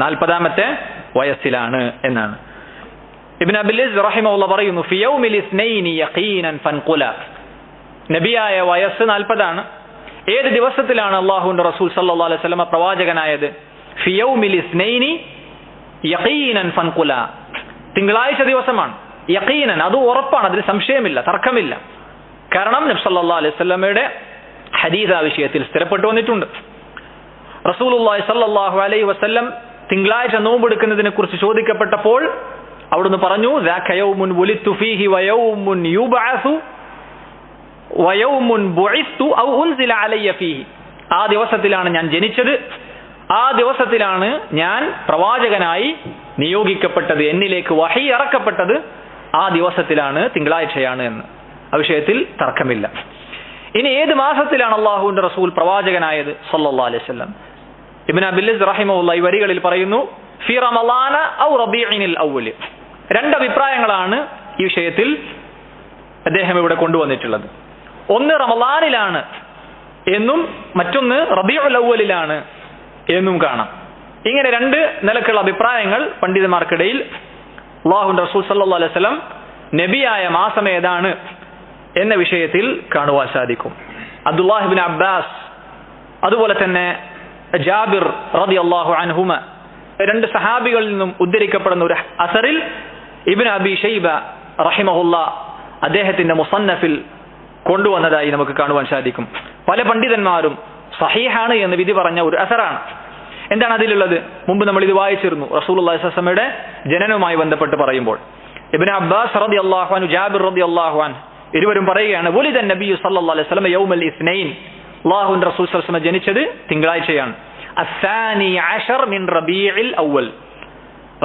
40ാമത്തെ വയസ്സിലാണ് എന്നാണ്. ഇബ്നു അബിൽ ഇസ് റഹിമഹുല്ലാഹ് പറയുന്നു, ഫി യൗമിൽ ഇസ്നൈനി യഖീനൻ ഫൻഖുല. നബിയായ വയസ്സ് 40ആണ്, ഏത് ദിവസത്തിലാണ് അല്ലാഹുവിന്റെ റസൂൽ സല്ലല്ലാഹു അലൈഹി വസല്ലം പ്രവാചകനായത്? ഫി യൗമിൽ ഇസ്നൈനി യഖീനൻ ഫൻഖുല, തിങ്കളാഴ്ച ദിവസമാണ്. യഖീനൻ, അത് ഉറപ്പാണ്, അതിൽ സംശയമില്ല, തർക്കമില്ല. കാരണം നബി സല്ലല്ലാഹു അലൈഹി വസല്ലമയുടെ ഹദീസ് ആ വിഷയത്തിൽ സ്ഥിരപ്പെട്ടു വന്നിട്ടുണ്ട്. റസൂലുള്ളാഹി സല്ലല്ലാഹു അലൈഹി വസല്ലം തിങ്കളാഴ്ച നോമ്പെടുക്കുന്നതിനെ കുറിച്ച് ചോദിക്കപ്പെട്ടപ്പോൾ അവിടുന്ന് പറഞ്ഞു, ദാക യൗമുൻ വുലിദ്തു ഫീഹി വയൗമുൻ യുബഅസു വയൗമുൻ ബുഇസ്തു ഔ ഉൻസില അലയ്യ ഫീഹി, ആ ദിവസത്തിലാണ് ഞാൻ ജനിച്ചത്, ആ ദിവസത്തിലാണ് ഞാൻ പ്രവാചകനായി നിയോഗിക്കപ്പെട്ടത്, എന്നിലേക്ക് വഹി ഇറക്കപ്പെട്ടത് ആ ദിവസത്തിലാണ്, തിങ്കളാഴ്ചയാണ് എന്ന്. ആ വിഷയത്തിൽ തർക്കമില്ല. ഇനി ഏത് മാസത്തിലാണ് അല്ലാഹുവിന്റെ റസൂൽ പ്രവാചകനായത് സല്ലല്ലാഹു അലൈഹി വസല്ലം? ഇബ്നു അബിൽ ഇസ് റഹിമഹുല്ലാഹി വരികളിൽ പറയുന്നു, ഫി റമളാന ഔ റബീഇനിൽ അവ്വൽ. രണ്ട് അഭിപ്രായങ്ങളാണ് ഈ വിഷയത്തിൽ അദ്ദേഹം ഇവിടെ കൊണ്ടുവന്നിട്ടുള്ളത്. ഒന്ന് റമളാനിലാണ് എന്നും മറ്റൊന്ന് റബീഉൽ അവ്വലിലാണ് എന്നും കാണാം. ഇങ്ങനെ രണ്ട് നിലക്കുള്ള അഭിപ്രായങ്ങൾ പണ്ഡിതന്മാർക്കിടയിൽ അല്ലാഹുവിന്റെ റസൂൽ സല്ലല്ലാഹു അലൈഹി വസല്ലം നബിയായ മാസം ഏതാണ് എന്ന വിഷയത്തിൽ കാണുവാൻ സാധിക്കും. അബ്ദുല്ലാഹ് ഇബ്നു അബ്ബാസ്, അതുപോലെ തന്നെ ജാബിർ റളിയല്ലാഹു അൻഹുമ, രണ്ട് സഹാബികളിൽ നിന്നും ഉദ്ധരിക്കപ്പെടുന്ന ഒരു അസറിൽ ഇബ്നു അബി ഷൈബ റഹിമഹുല്ലാ അദ്ദേഹത്തിന്റെ മുസന്നഫിൽ കൊണ്ടുവന്നതായി നമുക്ക് കാണുവാൻ സാധിക്കും. പല പണ്ഡിതന്മാരും സഹീഹാണ് എന്ന് വിധി പറഞ്ഞ ഒരു അസറാണ്. എന്താണ് അതിലുള്ളത്? മുമ്പ് നമ്മൾ ഇത് വായിച്ചിരുന്നു. റസൂലുള്ളാഹി സ്വല്ലല്ലാഹു അലൈഹി വസല്ലമയുടെ ജനനവുമായി ബന്ധപ്പെട്ട് പറയുമ്പോൾ ഇബ്നു അബ്ബാസ് റളിയല്ലാഹു അൻഹു, ജാബിർ റളിയല്ലാഹു അൻഹു ഇരുവരും പറയുകയാണ്, വുലിദ നബിയു സല്ലല്ലാഹു അലൈഹി വസല്ലം യൗമൽ ഇസ്നൈൻ, അല്ലാഹുവിന്റെ റസൂൽ സല്ലല്ലാഹു അലൈഹി വസല്ലം ജനിച്ചത് തിങ്കളാഴ്ചയാണ്. അസ്സാനി അശർ മിൻ റബീഉൽ അവ്വൽ,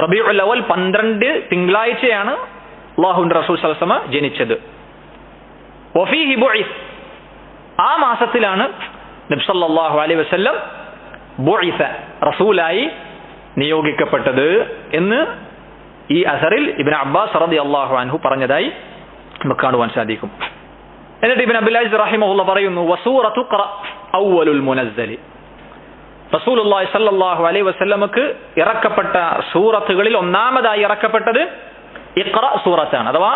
റബീഉൽ അവ്വൽ 12 തിങ്കളാഴ്ചയാണ് അല്ലാഹുവിന്റെ റസൂൽ സല്ലല്ലാഹു അലൈഹി വസല്ലം ജനിച്ചത്. വഫീഹി ബുഇസ്, ആ മാസത്തിലാണ് നബി സല്ലല്ലാഹു അലൈഹി വസല്ലം ബുഇസ, റസൂലായി നിയോഗിക്കപ്പെട്ടത് എന്ന് ഈ അസറിൽ ഇബ്നു അബ്ബാസ് റളിയല്ലാഹു അൻഹു പറഞ്ഞതായി നമുക്ക് കാണുവാൻ സാധിക്കും. എന്നിട്ട് ഇബ്നു അബ്ദുൽ അസീസ് റഹിമഹുല്ലാഹ് പറയുന്നു, വസൂറത്തു ഖറ അവ്വലുൽ മുനസ്സലി, റസൂലുള്ളാഹി സ്വല്ലല്ലാഹു അലൈഹി വസല്ലമക്ക് ഇറക്കപ്പെട്ട സൂറത്തുകളിൽ ഒന്നാമതായി ഇറക്കപ്പെട്ടത് ഇഖ്റ സൂറത്താണ്, അഥവാ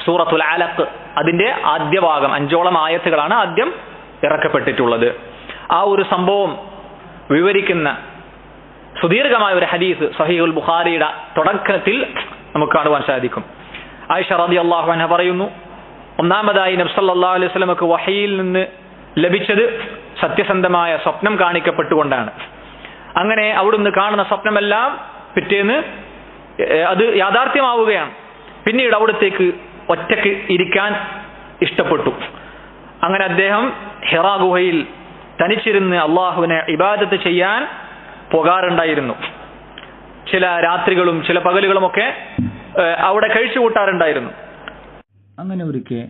സൂറത്തുൽ അലഖ്. അതിന്റെ ആദ്യ ഭാഗം 5ഓളം ആയത്തുകളാണ് ആദ്യം ഇറക്കപ്പെട്ടിട്ടുള്ളത്. ആ ഒരു സംഭവം വിവരിക്കുന്ന സുദീർഘമായ ഒരു ഹദീസ് സഹീഹുൽ ബുഖാരിയുടെ തുടക്കത്തിൽ നമുക്ക് കാണുവാൻ സാധിക്കും. ആയിഷ റളിയല്ലാഹു അൻഹ പറയുന്നു, ഒന്നാമതായി നബി സല്ലല്ലാഹു അലൈഹി വസല്ലമക്ക് വഹയിൽ നിന്ന് ലഭിച്ചത് സത്യസന്ധമായ സ്വപ്നം കാണിക്കപ്പെട്ടുകൊണ്ടാണ്. അങ്ങനെ അവിടുന്ന് കാണുന്ന സ്വപ്നമെല്ലാം പിറ്റേന്ന് അത് യാഥാർത്ഥ്യമാവുകയാണ്. പിന്നീട് അവിടത്തേക്ക് ഒറ്റക്ക് ഇരിക്കാൻ ഇഷ്ടപ്പെട്ടു. അങ്ങനെ അദ്ദേഹം ഹിറാ ഗുഹയിൽ തനിച്ചിരുന്ന് അള്ളാഹുവിനെ ഇബാദത്ത് ചെയ്യാൻ പോകാറുണ്ടായിരുന്നു. ചില രാത്രികളും ചില പകലുകളുമൊക്കെ അവിടെ കഴിച്ചുകൂട്ടാറുണ്ടായിരുന്നു. അങ്ങനെ ഒരിക്കൽ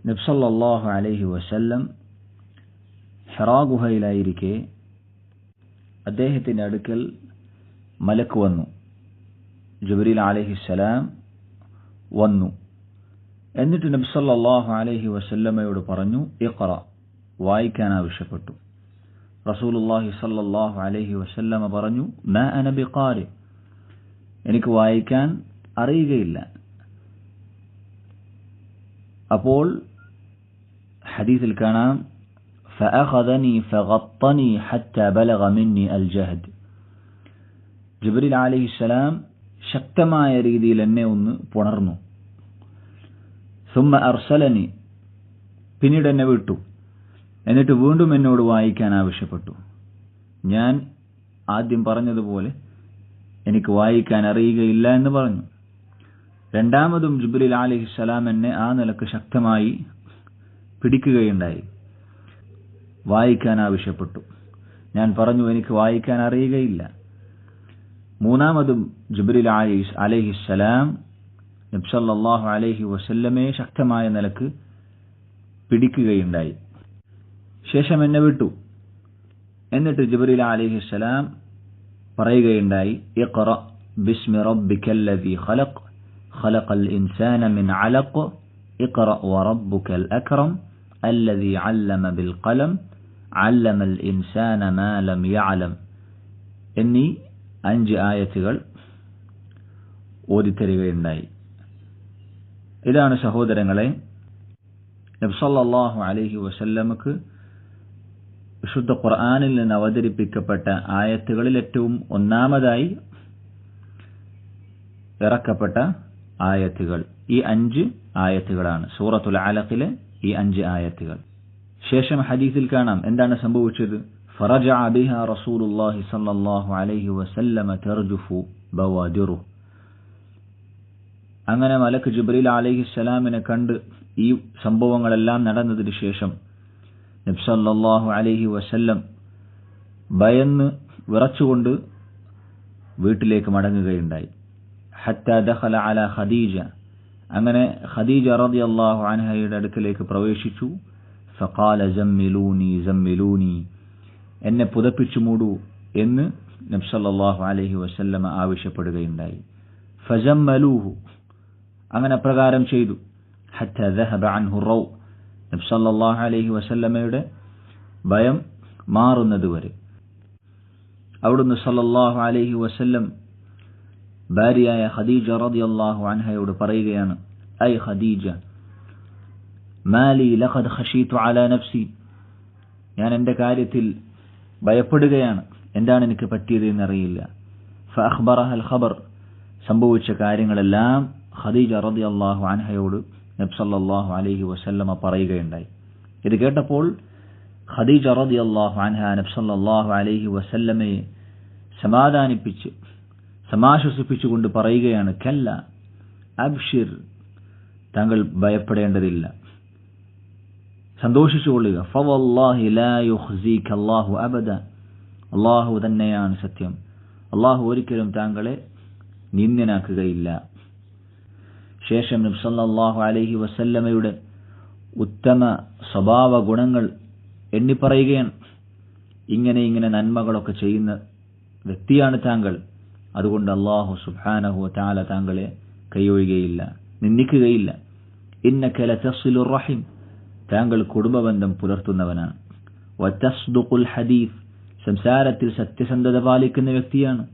നബി സല്ലല്ലാഹു അലൈഹി വസല്ലം ഹിറാ ഗുഹയിലായിരിക്കെ അദ്ദേഹത്തിന്റെ അടുക്കൽ മലക്ക് വന്നു. ജിബ്രീൽ അലൈഹിസ്സലാം വന്നു. എന്നിട്ട് നബി സല്ലല്ലാഹു അലൈഹി വസല്ലമയോട് പറഞ്ഞു, ഇഖ്റ, വായിക്കാൻ ആവശ്യപ്പെട്ടു. റസൂലുള്ളാഹി സല്ലല്ലാഹു അലൈഹി വസല്ലമ പറഞ്ഞു, മാ അന ബിഖാരി, എനിക്ക് വായിക്കാൻ അറിയുകയില്ല. അപ്പോൾ ഹദീസിൽ കാണാം, ഫഅഖദനി ഫഗത്തനി ഹത്ത ബലഗ മിന്നി അൽജഹദ്, ജിബ്രീൽ അലൈഹിസ്സലാം ശക്തമായ രീതിയിൽ എന്നെ ഒന്ന് പുണർന്നു. സുമ്മ അർസലനി, പിന്നീട് എന്നെ വിട്ടു. എന്നിട്ട് വീണ്ടും എന്നോട് വായിക്കാൻ ആവശ്യപ്പെട്ടു. ഞാൻ ആദ്യം പറഞ്ഞതുപോലെ എനിക്ക് വായിക്കാൻ അറിയുകയില്ല എന്ന് പറഞ്ഞു. രണ്ടാമതും ജിബ്രീൽ അലൈഹിസ്സലാം എന്നെ ആ നിലക്ക് ശക്തമായി പിടിക്കുകയുണ്ടായി. വായിക്കാൻ ആവശ്യപ്പെട്ടു. ഞാൻ പറഞ്ഞു, എനിക്ക് വായിക്കാൻ അറിയുകയില്ല. മൂന്നാമതും ജിബ്രീൽ അലൈഹിസ്സലാം നബി സല്ലല്ലാഹു അലൈഹി വസല്ലമയെ ശക്തമായ നിലക്ക് പിടിക്കുകയുണ്ടായി. ശേഷം എന്നെ വിട്ടു. എന്നിട്ട് ജിബ്രീൽ അലൈഹിസ്സലാം പറയുകയുണ്ടായി, ഇഖ്റ ബിസ്മി റബ്ബിക്കല്ലദീ ഖലഖ് ഖലഖൽ ഇൻസാന മിൻ അലഖ് ഇഖ്റ വറബ്ബുക്കൽ അക്രം അല്ലദീ അല്ലമ ബിൽ ഖലം അല്ലമൽ ഇൻസാന മാ ലം യഅലം എന്നീ 5 ആയത്തുകൾ ഓതിത്തരികയുണ്ടായി. ഇതാണ് സഹോദരങ്ങളെ നബി സല്ലല്ലാഹു അലൈഹി വസല്ലമക്ക് വിശുദ്ധ ഖുർആനിൽ നിന്ന് അവതരിപ്പിക്കപ്പെട്ട ആയത്തുകളിൽ ഏറ്റവും ഒന്നാമതായി ഇറക്കപ്പെട്ട ആയത്തുകൾ ഈ 5 ആയത്തുകളാണ്. സൂറത്തുൽ അലഖിലെ ഈ 5 ആയത്തുകൾ. ശേഷം ഹദീസിൽ കാണാം എന്താണ് സംഭവിച്ചത്. ഫറജഅ ബിഹാ റസൂലുള്ളാഹി സ്വല്ലല്ലാഹു അലൈഹി വസല്ലമ തർജുഫു ബവാദിറു. അങ്ങനെ മലക്ക് ജിബ്രീൽ അലൈഹിസ്സലാമിനെ കണ്ട് ഈ സംഭവങ്ങളെല്ലാം നടന്നതിന് ശേഷം നബി സല്ലല്ലാഹു അലൈഹി വസല്ലം ഭയന്ന് വിറച്ചുകൊണ്ട് വീട്ടിലേക്ക് മടങ്ങുകയുണ്ടായി. ഹത്താ ദഖല അലാ ഖദീജ. അങ്ങനെ ഖദീജ റളിയല്ലാഹു അൻഹയുടെ അടുക്കലേക്ക് പ്രവേശിച്ചു. ഫഖാല ജമ്മിലൂനി ജമ്മിലൂനി, എന്നെ പുതപ്പിച്ചു മൂടൂ എന്ന് നബി സല്ലല്ലാഹു അലൈഹി വസല്ലം ആവശ്യപ്പെടുകയുണ്ടായി. ഫജമ്മലൂഹു, അങ്ങനെ പ്രകാരം ചെയ്തു. ഹത്താ ദഹബ അൻഹു റൗ, നബി സല്ലല്ലാഹു അലൈഹി വസല്ലമയുടെ ഭയം മാറുന്നതുവരെ. അവിടുന്ന് സല്ലല്ലാഹു അലൈഹി വസല്ലം ഭാര്യയായ ഖദീജ റളിയല്ലാഹു അൻഹയോട് പറയുകയാണ്, ഐ ഖദീജ മാലി ലഖദ് ഖശീതു അലാ നഫ്സി, ഞാൻ എൻ്റെ കാര്യത്തിൽ ഭയപ്പെടുകയാണ്, എന്താണ് എനിക്ക് പറ്റിയത് എന്നറിയില്ല. ഫഅഖ്ബറഹ അൽ ഖബർ, സംഭവിച്ച കാര്യങ്ങളെല്ലാം ഖദീജ റളിയല്ലാഹു അൻഹയോട് നബി സല്ലല്ലാഹു അലൈഹി വസല്ലമ പറയുകയുണ്ടായി. ഇത് കേട്ടപ്പോൾ ഖദീജ റളിയല്ലാഹു അൻഹ നബി സല്ലല്ലാഹു അലൈഹി വസല്ലമയെ സമാധാനിപ്പിച്ച് സമാശ്വസിപ്പിച്ചുകൊണ്ട് പറയുകയാണ്, കല്ല അബ്ഷിർ, താങ്കൾ ഭയപ്പെടേണ്ടതില്ല, സന്തോഷിച്ചുകൊള്ളുക. ഫവല്ലാഹി ലാ യുഖ്സീക അല്ലാഹു അബദ, അല്ലാഹു തന്നെയാണ് സത്യം, അല്ലാഹു ഒരിക്കലും താങ്കളെ നിന്ദ്യനാക്കുകയില്ല. ശേഷം നബി സല്ലല്ലാഹു അലൈഹി വസല്ലമയുടെ ഉത്തമ സ്വഭാവ ഗുണങ്ങൾ എണ്ണിപ്പറയുകയാണ്. ഇങ്ങനെ നന്മകളൊക്കെ ചെയ്യുന്ന വ്യക്തിയാണ് താങ്കൾ, അതുകൊണ്ട് അല്ലാഹു സുബ്ഹാനഹു വ തആല താങ്കളെ കൈയൊഴിയുകയില്ല, നിന്ദിക്കുകയില്ല. ഇന്നക ലതസിലുർ റഹിം, താങ്കൾ കുടുംബബന്ധം പുലർത്തുന്നവനാണ്. വതസ്ദുഖുൽ ഹദീസ്, സംസാരത്തിൽ സത്യസന്ധത പാലിക്കുന്ന വ്യക്തിയാണ്.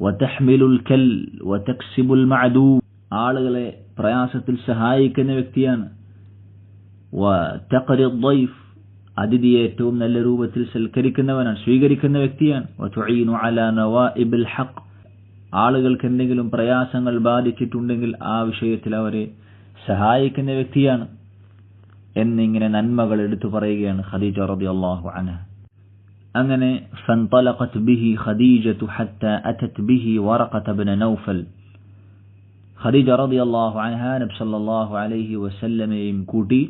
വതഹ്മിലുൽ കൽ വതക്സിബുൽ മഅദൂം, ആളുകളെ പ്രയാസത്തിൽ സഹായിക്കുന്ന വ്യക്തിയാണ്. വതഖരി ദൈഫ്, അതിഥിയെ ഏറ്റവും നല്ല രൂപത്തിൽ സൽക്കരിക്കുന്നവനാണ്, സ്വീകരിക്കുന്ന വ്യക്തിയാണ്. വതുഈനു അലാ നവാഇബിൽ ഹഖ്, ആളുകൾക്ക് എന്തെങ്കിലും പ്രയാസങ്ങൾ ബാധിച്ചിട്ടുണ്ടെങ്കിൽ ആ വിഷയത്തിൽ അവരെ സഹായിക്കുന്ന വ്യക്തിയാണ് എന്നിങ്ങനെ നന്മകൾ എടുത്തു പറയുകയാണ് ഖദീജ റളിയല്ലാഹു അൻഹ. അങ്ങനെ ഫൻതലഖത് ബിഹി ഖദീജതു ഹത്താ അതത് ബിഹി വറഖത ഇബ്നു നൗഫൽ, ഖദീജ റളിയല്ലാഹു അൻഹ നബി സല്ലല്ലാഹു അലൈഹി വസല്ലമയെയും കൂട്ടി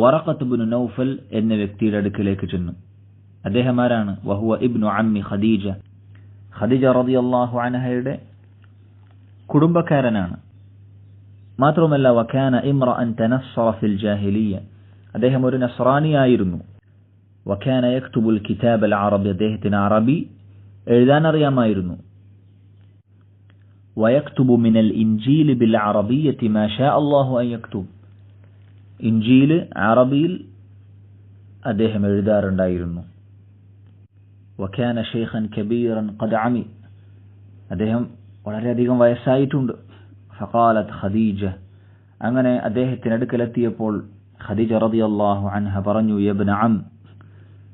വറഖത്ത് ഇബ്നു നൗഫൽ എന്ന വ്യക്തിയുടെ അടുക്കലേക്ക് ചെന്നു. അദ്ദേഹം ആരാണ്? വഹുവ ഇബ്നു അമ്മി ഖദീജ, ഖദീജ റളിയല്ലാഹു അൻഹയുടെ കുടുംബക്കാരനാണ്. മാത്രമല്ല വകാന ഇംറഅൻ തനസ്സറ ഫിൽ ജാഹിലിയ്യ, അദ്ദേഹം ഒരു നസ്രാനിയായിരുന്നു. വകാന യക്തുബുൽ കിതാബ് അൽ അറബി, അദ്ദേഹത്തിന് അറബി എഴുതാൻ അറിയാമായിരുന്നു. വയക്തുബു മിനൽ ഇൻജീൽ ബിൽ അറബിയ്യതി മാ ഷാ അല്ലാഹു അൻ യക്തുബ്, ഇൻജീൽ അറബിയിൽ അദ്ദേഹം എഴുതാറുണ്ടായിരുന്നു. വകാന ശൈഖൻ കബീറൻ ഖദ് അമി, അദ്ദേഹം വളരെയധികം വയസ്സായിട്ടുണ്ട്. ഫഖാലത് ഖദീജ, അങ്ങനെ അദ്ദേഹത്തിനടുക്കലെത്തിയപ്പോൾ ഖദീജ റളിയല്ലാഹു അൻഹ പറഞ്ഞു, യബ്ന അം,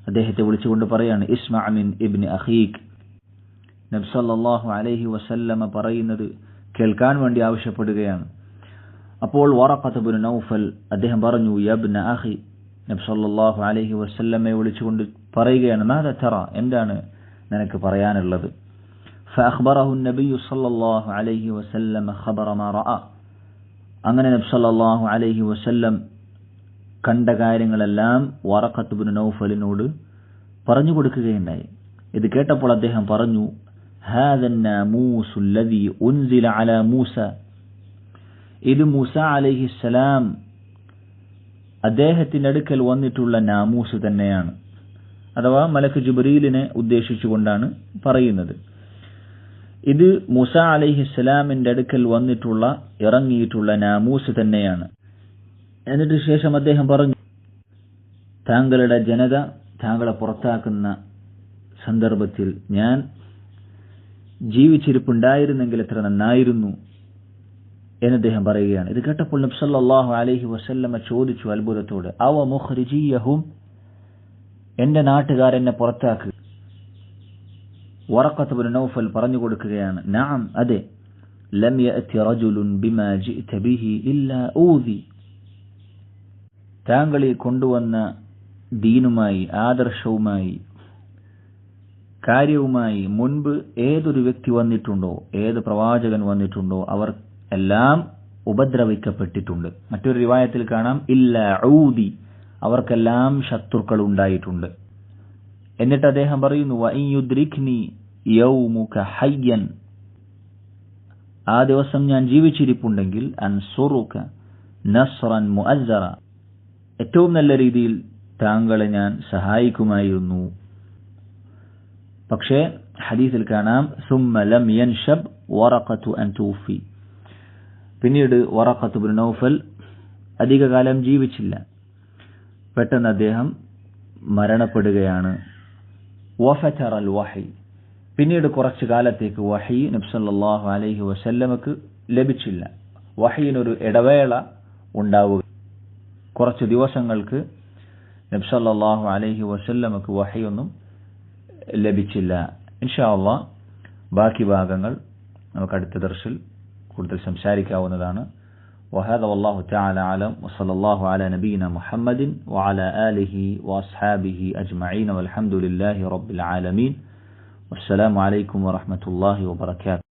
അദ്ദേഹത്തെ വിളിച്ചുകൊണ്ട് പറയാണ്, ഇസ്മഅ മിൻ ഇബ്നി അഖീക്, നബി സല്ലല്ലാഹു അലൈഹി വസല്ലമ പറയുന്നത് കേൾക്കാൻ വേണ്ടി ആവശ്യപ്പെടുകയാണ്. അപ്പോൾ വറഖത്ത് ഇബ്നു നൗഫൽ അദ്ദേഹം പറഞ്ഞു, യബ്ന അഖി, നബി സല്ലല്ലാഹു അലൈഹി വസല്ലമയെ വിളിച്ചുകൊണ്ട് പറയുകയാണ്, മാദാ തറ, എന്താണ് നിനക്ക് പറയാനുള്ളത്? فأخبره النبي صلى الله عليه وسلم خبر ما رأى, അങ്ങനെ നബി സല്ലല്ലാഹു അലൈഹി വസല്ലം കണ്ട കാര്യങ്ങളെല്ലാം വറഖത്ത് ഇബ്നു നൗഫലിനോട് പറഞ്ഞു കൊടുക്കുകയുണ്ടായി. ഇത് കേട്ടപ്പോൾ അദ്ദേഹം പറഞ്ഞു, ഹാദാ الناموس الذي أنزل على موسى, ഇത് മൂസ അലൈഹിസ്സലാം അദ്ദേഹത്തിന്റെ അടുക്കൽ വന്നിട്ടുള്ള നാമൂസ് തന്നെയാണ്. അഥവാ മലക്ക് ജിബ്രീലിനെ ഉദ്ദേശിച്ചുകൊണ്ടാണ് പറയുന്നത്. ഇത് മൂസ അലൈഹിസ്സലാമിന്റെ അടുക്കൽ വന്നിട്ടുള്ള ഇറങ്ങിയിട്ടുള്ള നാമൂസ് തന്നെയാണ്. എന്നിട്ട് ശേഷം അദ്ദേഹം പറഞ്ഞു, താങ്കളുടെ ജനത താങ്കളെ പുറത്താക്കുന്ന സന്ദർഭത്തിൽ ഞാൻ ജീവിച്ചിരിപ്പുണ്ടായിരുന്നെങ്കിൽ എത്ര നന്നായിരുന്നു എന്ന് അദ്ദേഹം പറയുകയാണ്. ഇത് കേട്ടപ്പോൾ നബി സല്ലല്ലാഹു അലൈഹി വസല്ലമ ചോദിച്ചു അത്ഭുതത്തോടെ, അവ മുഖ്രിജിയഹും, എൻ്റെ നാട്ടുകാരെന്നെ പുറത്താക്ക്. വറഖത്ത് ഇബ്നു നൗഫൽ പറഞ്ഞു കൊടുക്കുകയാണ്, നഅം, അതെ, ലം യഅതി റജുലുൻ ബിമാ ജിഅത ബിഹി ഇല്ലാ ഊദി. താങ്കൾ ഈ കൊണ്ടുവന്ന ദീനുമായി, ആദർശവുമായി, കാര്യവുമായി മുൻപ് ഏതൊരു വ്യക്തി വന്നിട്ടുണ്ടോ, ഏത് പ്രവാചകൻ വന്നിട്ടുണ്ടോ, അവർ എല്ലാം ഉപദ്രവിക്കപ്പെട്ടിട്ടുണ്ട്. മറ്റൊരു റിവായത്തിൽ കാണാം ഇല്ലാ ഊദി, അവർക്കെല്ലാം ശത്രുക്കൾ ഉണ്ടായിട്ടുണ്ട്. എന്നിട്ട് അദ്ദേഹം പറയുന്നു, വഇൻ യുദ്രിക്നി യൗമുക ഹയ്യൻ, ആ ദിവസം ഞാൻ ജീവിച്ചിരിപ്പുണ്ടെങ്കിൽ അൻസുറുക നസ്റൻ മുഅസ്സറ, ഏറ്റവും നല്ല രീതിയിൽ താങ്കളെ ഞാൻ സഹായിക്കുമായിരുന്നു. പക്ഷേ ഹദീസിൽ കാണാം സുമ്മ ലം യൻഷബ് വറഖത്തു അൻ തൂഫി, പിന്നീട് വറഖത്ത് ഇബ്നു നൗഫൽ അധികകാലം ജീവിച്ചില്ല, പെട്ടെന്ന് അദ്ദേഹം മരണപ്പെടുകയാണ്. വഫതറൽ വഹി, പിന്നീട് കുറച്ചു കാലത്തേക്ക് വഹി നബി സല്ലല്ലാഹു അലൈഹി വസല്ലമക്ക് ലഭിച്ചില്ല. വഹിയിനൊരു ഇടവേള ഉണ്ടാവുക, കുറച്ച് ദിവസങ്ങൾക്ക് നബി സല്ലല്ലാഹു അലൈഹി വസല്ലമക്ക് വഹിയൊന്നും ലഭിച്ചില്ല. ഇൻഷാ അല്ലാഹ് ബാക്കി ഭാഗങ്ങൾ നമുക്ക് അടുത്ത ദർസിൽ കൂടുതൽ സംസാരിക്കാവുന്നതാണ്. وهذا والله تعالى أعلم وصلى الله على نبينا محمد وعلى آله وأصحابه أجمعين والحمد لله رب العالمين والسلام عليكم ورحمة الله وبركاته.